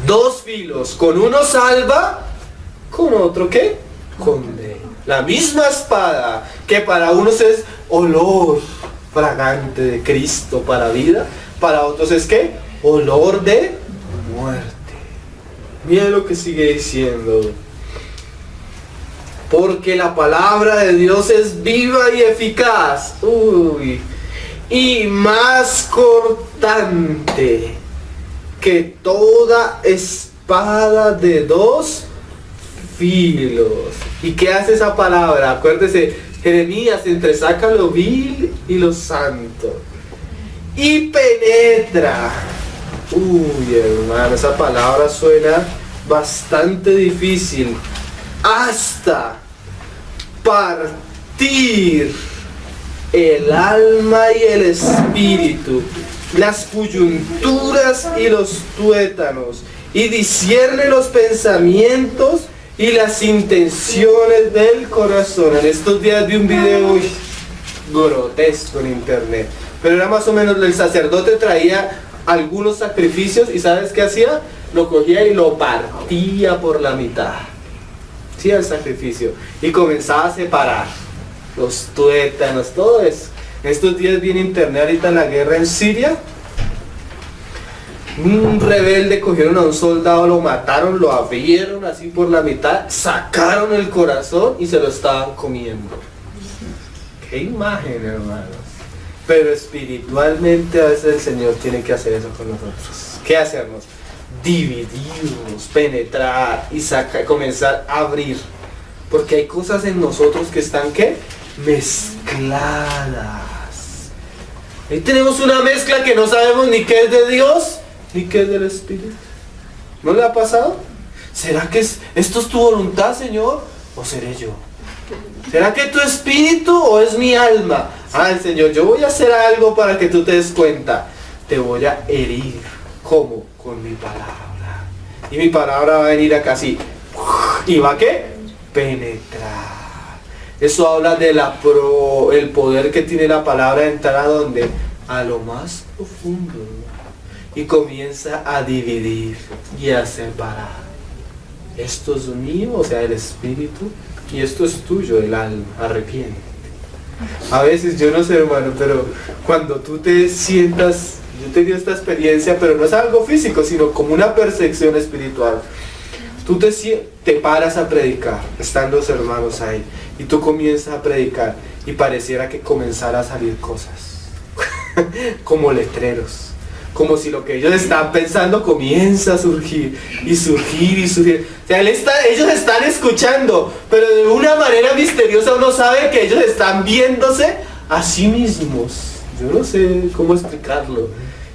Dos filos, con uno salva, con otro ¿qué? Condena. La misma espada que para unos es olor fragante de Cristo para vida, para otros es ¿qué? Olor de muerte. Mira lo que sigue diciendo. Porque la palabra de Dios es viva y eficaz. Uy. Y más cortante que toda espada de dos filos. ¿Y qué hace esa palabra? Acuérdese, Jeremías entresaca lo vil y lo santo. Y penetra. Uy, hermano, esa palabra suena bastante difícil. Hasta partir el alma y el espíritu, las coyunturas y los tuétanos, y discierne los pensamientos y las intenciones del corazón. En estos días vi un video grotesco en internet, pero era más o menos, el sacerdote traía algunos sacrificios y ¿sabes qué hacía? Lo cogía y lo partía por la mitad. Sí, el sacrificio. Y comenzaba a separar los tuétanos, todo eso. En estos días vi en internet ahorita la guerra en Siria. Un rebelde cogieron a un soldado, lo mataron, lo abrieron así por la mitad, sacaron el corazón y se lo estaban comiendo. Qué imagen, hermanos. Pero espiritualmente a veces el Señor tiene que hacer eso con nosotros. ¿Qué hacemos? Dividirnos, penetrar y comenzar a abrir. Porque hay cosas en nosotros que están, ¿qué? Mezcladas. Ahí tenemos una mezcla que no sabemos ni qué es de Dios ni qué es del Espíritu. ¿No le ha pasado? ¿Será que esto es tu voluntad, Señor? ¿O seré yo? ¿Será que tu espíritu o es mi alma? Ah, Señor, yo voy a hacer algo para que tú te des cuenta. Te voy a herir. ¿Cómo? Con mi palabra. Y mi palabra va a venir acá así. ¿Y va a qué? Penetrar. Eso habla de el poder que tiene la palabra de entrar a donde? A lo más profundo. Y comienza a dividir y a separar. Esto es mío, o sea, el espíritu, y esto es tuyo, el alma. Arrepiéntete. A veces, yo no sé, hermano, pero cuando tú te sientas, yo he tenido esta experiencia, pero no es algo físico, sino como una percepción espiritual. Tú te paras a predicar, están los hermanos ahí, y tú comienzas a predicar, y pareciera que comenzara a salir cosas, como letreros. Como si lo que ellos están pensando comienza a surgir y surgir y surgir. O sea, ellos están escuchando, pero de una manera misteriosa uno sabe que ellos están viéndose a sí mismos. Yo no sé cómo explicarlo.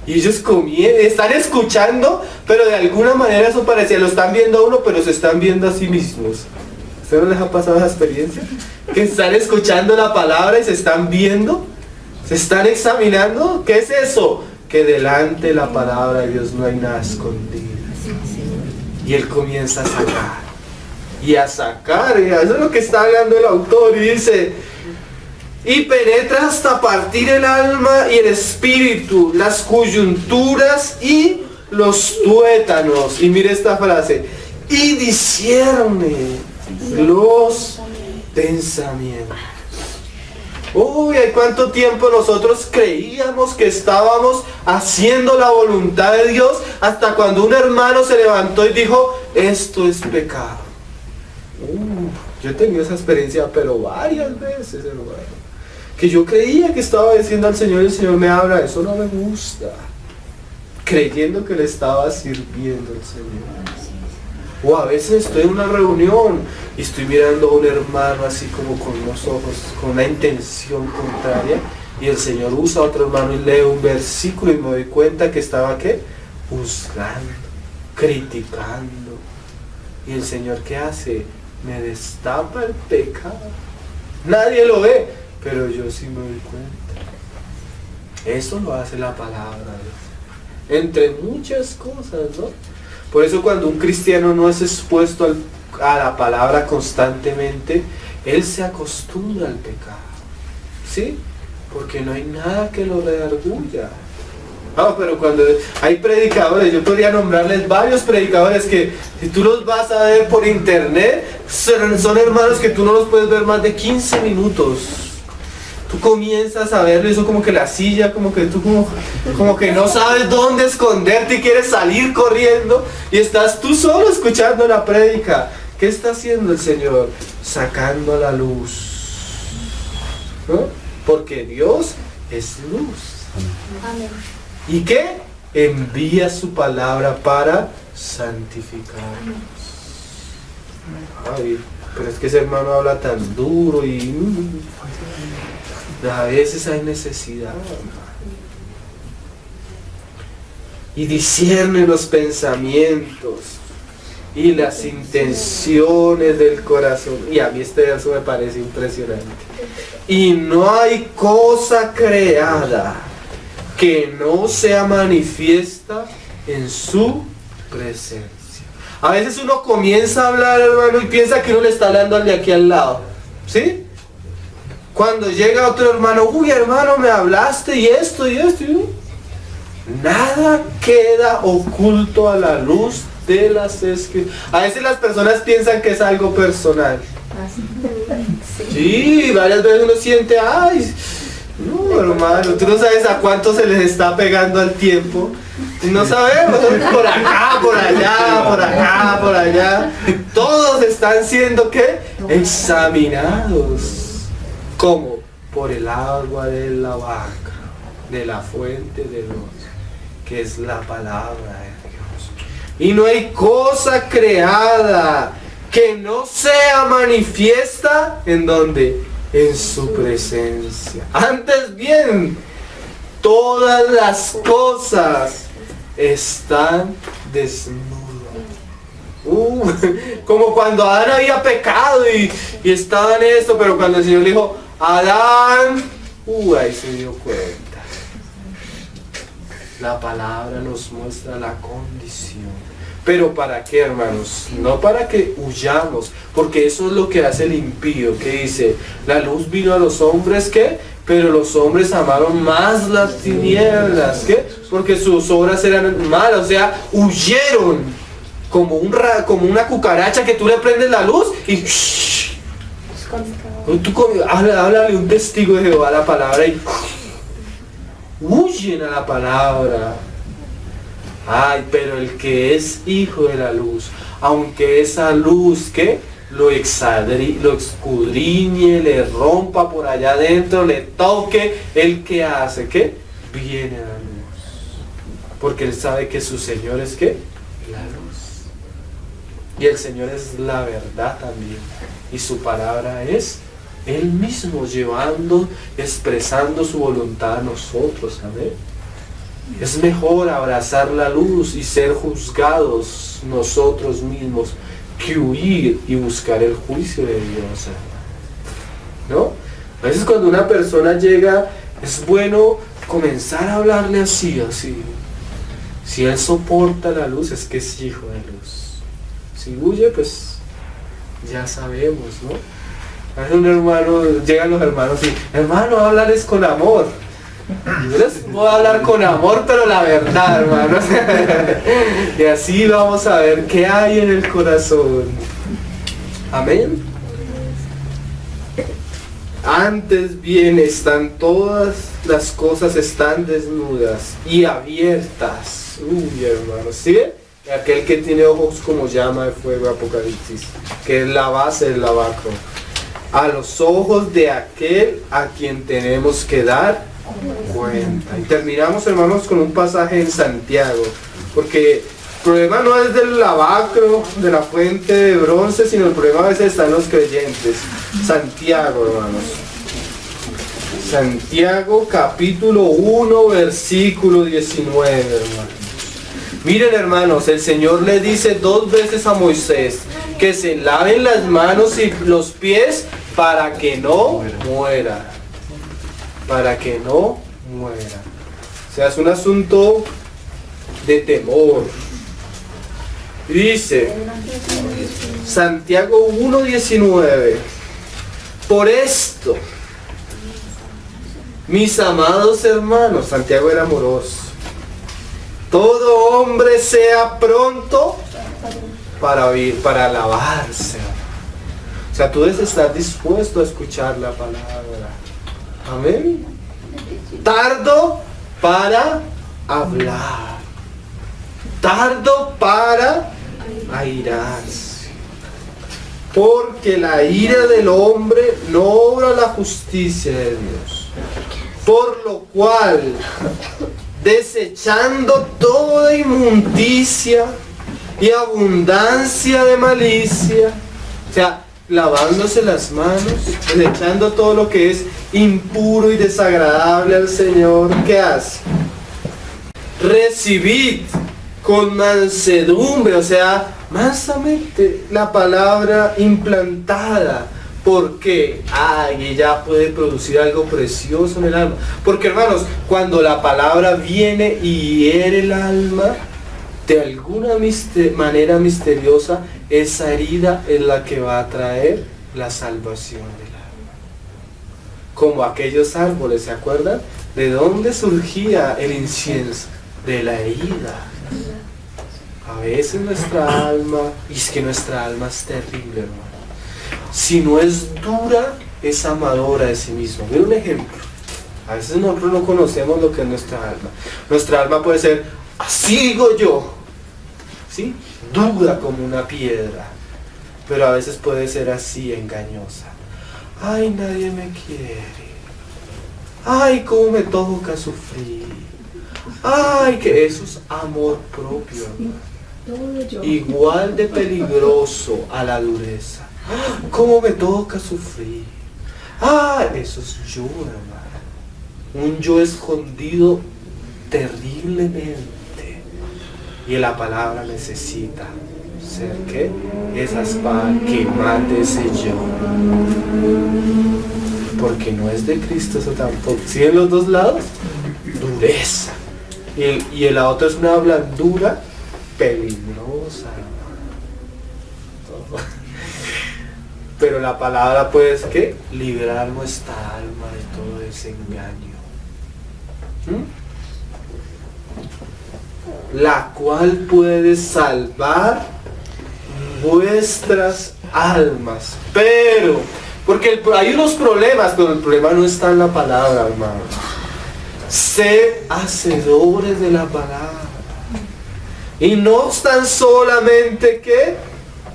Y ellos están escuchando, pero de alguna manera eso parecía, lo están viendo a uno, pero se están viendo a sí mismos. ¿A ustedes no les ha pasado esa experiencia? Que están escuchando la palabra y se están viendo, se están examinando. ¿Qué es eso? Que delante de la palabra de Dios no hay nada escondido. Y Él comienza a sacar. Y a sacar, eso es lo que está hablando el autor, y dice: y penetra hasta partir el alma y el espíritu, las coyunturas y los tuétanos. Y mire esta frase: y discierne los pensamientos. Uy, ¿hay cuánto tiempo nosotros creíamos que estábamos haciendo la voluntad de Dios? Hasta cuando un hermano se levantó y dijo: esto es pecado. Yo he tenido esa experiencia, pero varias veces, hermano. Que yo creía que estaba diciendo al Señor, y el Señor me habla: eso no me gusta. Creyendo que le estaba sirviendo al Señor. O a veces estoy en una reunión y estoy mirando a un hermano así como con unos ojos, con una intención contraria, y el Señor usa a otro hermano y lee un versículo y me doy cuenta que estaba, ¿qué? Juzgando, criticando. Y el Señor, ¿qué hace? Me destapa el pecado. Nadie lo ve, pero yo sí me doy cuenta. Eso lo hace la palabra de Dios. Entre muchas cosas, ¿no? Por eso cuando un cristiano no es expuesto a la palabra constantemente, él se acostumbra al pecado. ¿Sí? Porque no hay nada que lo redarguya. Pero cuando hay predicadores, yo podría nombrarles varios predicadores que si tú los vas a ver por internet, son hermanos que tú no los puedes ver más de 15 minutos. Tú comienzas a verlo y eso como que la silla, como que tú como que no sabes dónde esconderte y quieres salir corriendo y estás tú solo escuchando la prédica. ¿Qué está haciendo el Señor? Sacando a la luz, ¿no? Porque Dios es luz. Amén. ¿Y qué? Envía su palabra para santificarnos. Ay, pero es que ese hermano habla tan duro y... A veces hay necesidad, y discierne los pensamientos y las intenciones del corazón. Y a mí este verso me parece impresionante. Y no hay cosa creada que no sea manifiesta en su presencia. A veces uno comienza a hablar, hermano, y piensa que uno le está hablando al de aquí al lado, ¿sí? Cuando llega otro hermano, uy, hermano, me hablaste y esto y esto, y nada queda oculto a la luz de las Escrituras. A veces las personas piensan que es algo personal. Sí, varias veces uno siente, ay, no, hermano, tú no sabes a cuánto se les está pegando el tiempo. No sabemos, por acá, por allá, por acá, por allá. Todos están siendo, ¿qué? Examinados. ¿Cómo? Por el agua de la vaca, de la fuente de Dios, que es la palabra de Dios. Y no hay cosa creada que no sea manifiesta, ¿en dónde? En su presencia. Antes bien, todas las cosas están desnudas. Como cuando Adán había pecado y estaba en esto, pero cuando el Señor le dijo, Adán, ahí se dio cuenta. La palabra nos muestra la condición. ¿Pero para qué, hermanos? No para que huyamos, porque eso es lo que hace el impío, que dice, la luz vino a los hombres, ¿qué? Pero los hombres amaron más las tinieblas, ¿qué? Porque sus obras eran malas, o sea, huyeron, como una cucaracha que tú le prendes la luz y... Háblale un testigo de Jehová la palabra y... huyen a la palabra. Ay, pero el que es hijo de la luz, aunque esa luz, ¿qué? Lo escudriñe, le rompa por allá adentro, le toque, el que hace, ¿qué? Viene a la luz. Porque él sabe que su Señor es, ¿qué? La luz. Y el Señor es la verdad también. Y su palabra es Él mismo llevando, expresando su voluntad a nosotros. Amén. Es mejor abrazar la luz y ser juzgados nosotros mismos que huir y buscar el juicio de Dios, ¿no? A veces cuando una persona llega, es bueno comenzar a hablarle así. Si él soporta la luz, es que es hijo de luz. Si huye, pues ya sabemos, ¿no? A veces un hermano, llegan los hermanos y, hermano, háblales con amor. Yo les voy a hablar con amor, pero la verdad, hermanos. Y así vamos a ver qué hay en el corazón. Amén. Antes bien están todas las cosas, están desnudas y abiertas. Hermanos, ¿sí? Aquel que tiene ojos como llama de fuego, Apocalipsis, que es la base del lavacro. A los ojos de aquel a quien tenemos que dar cuenta. Y terminamos, hermanos, con un pasaje en Santiago, porque el problema no es del lavacro, de la fuente de bronce, sino el problema a veces está en los creyentes. Santiago, hermanos. Santiago capítulo 1 versículo 19, hermanos. Miren, hermanos, el Señor le dice 2 veces a Moisés que se laven las manos y los pies para que no muera. Para que no muera. O sea, es un asunto de temor. Dice Santiago 1:19: por esto, mis amados hermanos, Santiago era amoroso, todo hombre sea pronto para oír, para alabarse. O sea, tú debes estar dispuesto a escuchar la palabra. Amén. Tardo para hablar, tardo para airarse, porque la ira del hombre no obra la justicia de Dios. Por lo cual, desechando toda inmundicia y abundancia de malicia, o sea, lavándose las manos, desechando todo lo que es impuro y desagradable al Señor. ¿Qué hace? Recibid con mansedumbre, o sea, mansamente la palabra implantada. Porque ella puede producir algo precioso en el alma. Porque, hermanos, cuando la palabra viene y hiere el alma, de alguna manera misteriosa, esa herida es la que va a traer la salvación del alma. Como aquellos árboles, ¿se acuerdan? ¿De dónde surgía el incienso? De la herida. A veces nuestra alma, y es que nuestra alma es terrible, hermano. Si no es dura, es amadora de sí mismo. Mira un ejemplo. A veces nosotros no conocemos lo que es nuestra alma. Nuestra alma puede ser, así digo yo, ¿sí? Dura como una piedra. Pero a veces puede ser así, engañosa. Ay, nadie me quiere. Ay, cómo me toca sufrir. Ay, que eso es amor propio, hermano. Igual de peligroso a la dureza. ¿Cómo me toca sufrir? Eso es yo, hermano. Un yo escondido terriblemente. Y la palabra necesita ser, ¿qué? Esa espada que mate ese yo. Porque no es de Cristo eso tampoco. ¿Sí en los dos lados? Dureza. Y la otra es una blandura peligrosa, hermano. Pero la palabra puede, ¿qué? Liberar nuestra alma de todo ese engaño. La cual puede salvar vuestras almas. Pero, porque hay unos problemas, pero el problema no está en la palabra, hermano. Sed hacedores de la palabra. Y no están solamente, ¿qué?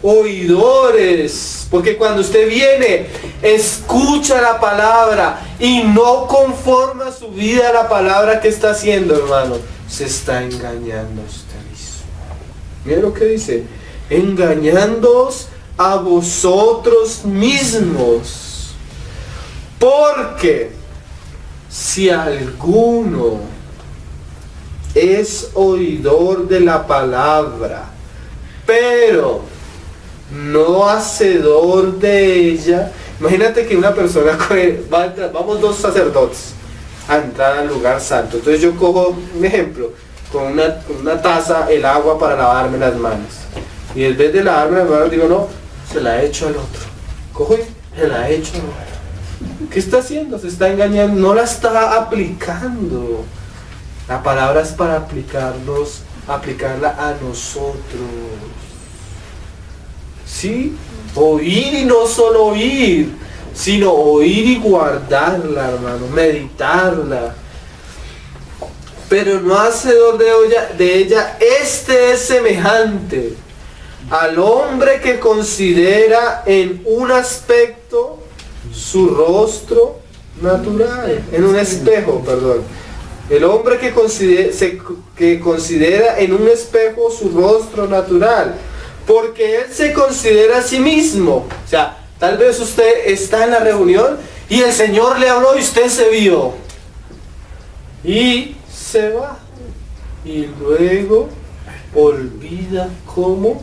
Oidores, porque cuando usted viene, escucha la palabra y no conforma su vida a la palabra que está haciendo, hermano, se está engañando a usted mismo. Mira lo que dice: engañándoos a vosotros mismos, porque si alguno es oidor de la palabra, pero no hacedor de ella. Imagínate que una persona vamos dos sacerdotes a entrar al lugar santo. Entonces yo cojo un ejemplo, con una taza el agua para lavarme las manos, y en vez de lavarme las manos digo, no, se la echo al otro. Cojo y se la echo al otro. ¿Qué está haciendo? Se está engañando, no la está aplicando. La palabra es para aplicarla a nosotros. ¿Sí? Oír y no solo oír, sino oír y guardarla, hermano, meditarla. Pero no hacedor de ella, este es semejante al hombre que considera en un aspecto su rostro natural, en un espejo, perdón. El hombre que considera en un espejo su rostro natural, porque él se considera a sí mismo. O sea, tal vez usted está en la reunión y el Señor le habló y usted se vio y se va, y luego olvida cómo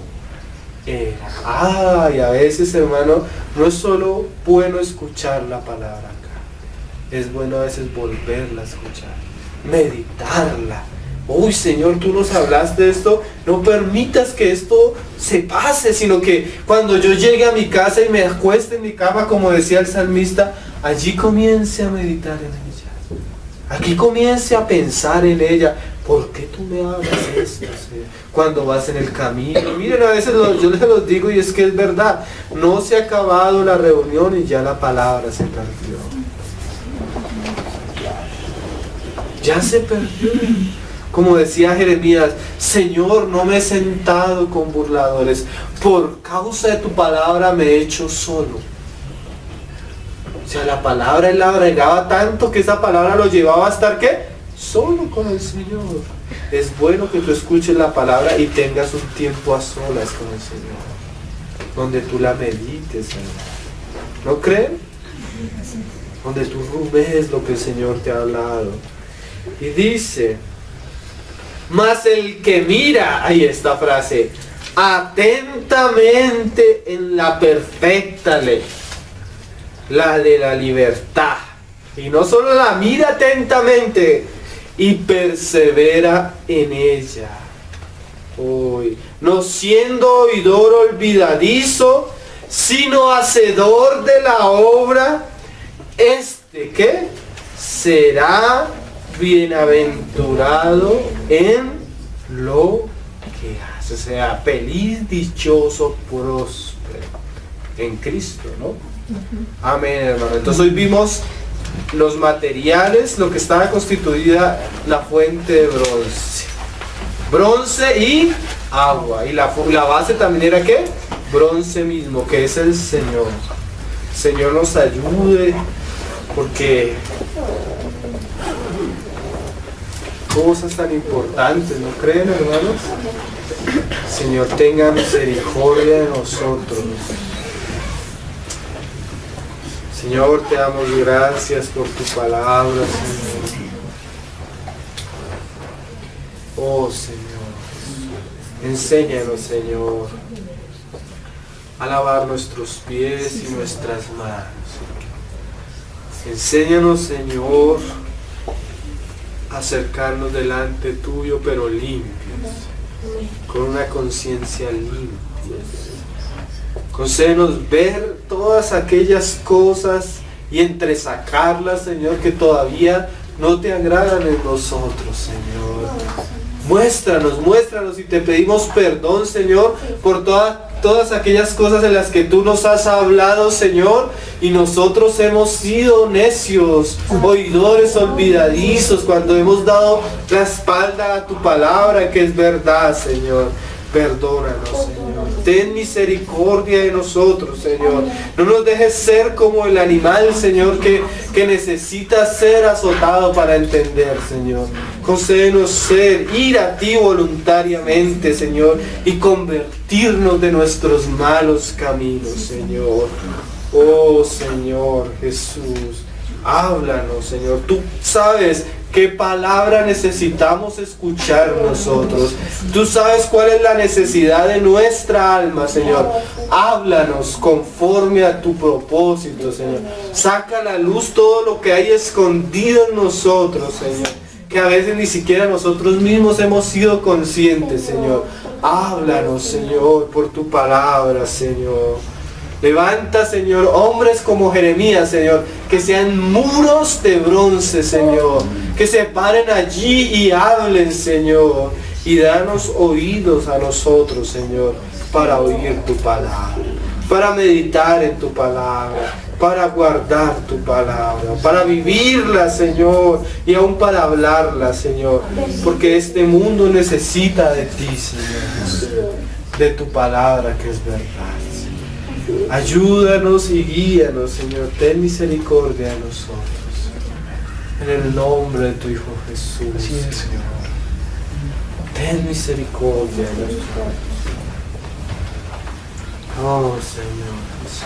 era. Y a veces, hermano, no es solo bueno escuchar la palabra acá, es bueno a veces volverla a escuchar, meditarla. Uy, Señor, tú nos hablaste de esto, no permitas que esto se pase, sino que cuando yo llegue a mi casa y me acueste en mi cama, como decía el salmista, allí comience a meditar en ella. Aquí comience a pensar en ella. ¿Por qué tú me hablas esto, Señor? Cuando vas en el camino. Miren, a veces yo les los digo y es que es verdad. No se ha acabado la reunión y ya la palabra se perdió. Ya se perdió. Como decía Jeremías, Señor, no me he sentado con burladores, por causa de tu palabra me he hecho solo. O sea, la palabra él la agregaba tanto que esa palabra lo llevaba a estar, ¿qué? Solo con el Señor. Es bueno que tú escuches la palabra y tengas un tiempo a solas con el Señor. donde tú la medites, Señor. ¿No creen? Donde tú ves lo que el Señor te ha hablado. Y dice, mas el que mira, ahí esta frase, atentamente en la perfecta ley, la de la libertad. Y no solo la mira atentamente, y persevera en ella. Uy, no siendo oidor olvidadizo, sino hacedor de la obra, ¿qué? Será bienaventurado en lo que hace. O sea, feliz, dichoso, próspero en Cristo, ¿no? Amén, hermano. Entonces hoy vimos los materiales, lo que estaba constituida la fuente de bronce. Bronce y agua. Y la base también era ¿qué? Bronce mismo, que es el Señor. El Señor nos ayude, porque cosas tan importantes, ¿no creen, hermanos? Señor, tenga misericordia de nosotros. Señor, te damos gracias por tu palabra, Señor. Oh, Señor, enséñanos, Señor, a lavar nuestros pies y nuestras manos. Enséñanos, Señor, a acercarnos delante tuyo, pero limpios, con una conciencia limpia. Concédenos ver todas aquellas cosas y entresacarlas, Señor, que todavía no te agradan en nosotros, Señor. Muéstranos y te pedimos perdón, Señor, por todas aquellas cosas en las que tú nos has hablado, Señor, y nosotros hemos sido necios, oidores olvidadizos, cuando hemos dado la espalda a tu palabra, que es verdad, Señor. Perdónanos, Señor. Ten misericordia de nosotros, Señor. No nos dejes ser como el animal, Señor, que necesita ser azotado para entender, Señor. Concédenos ir a ti voluntariamente, Señor, y convertirnos de nuestros malos caminos, Señor. Oh, Señor Jesús, háblanos, Señor. Tú sabes qué palabra necesitamos escuchar nosotros. Tú sabes cuál es la necesidad de nuestra alma, Señor. Háblanos conforme a tu propósito, Señor. Saca a la luz todo lo que hay escondido en nosotros, Señor, que a veces ni siquiera nosotros mismos hemos sido conscientes, Señor. Háblanos, Señor, por tu palabra, Señor. Levanta, Señor, hombres como Jeremías, Señor, que sean muros de bronce, Señor, que se paren allí y hablen, Señor, y danos oídos a nosotros, Señor, para oír tu palabra, para meditar en tu palabra, para guardar tu palabra, para vivirla, Señor, y aún para hablarla, Señor, porque este mundo necesita de ti, Señor, de tu palabra que es verdad. Ayúdanos y guíanos, Señor. Ten misericordia de nosotros. En el nombre de tu Hijo Jesús, Señor. Ten misericordia de nosotros. Oh, Señor Jesús.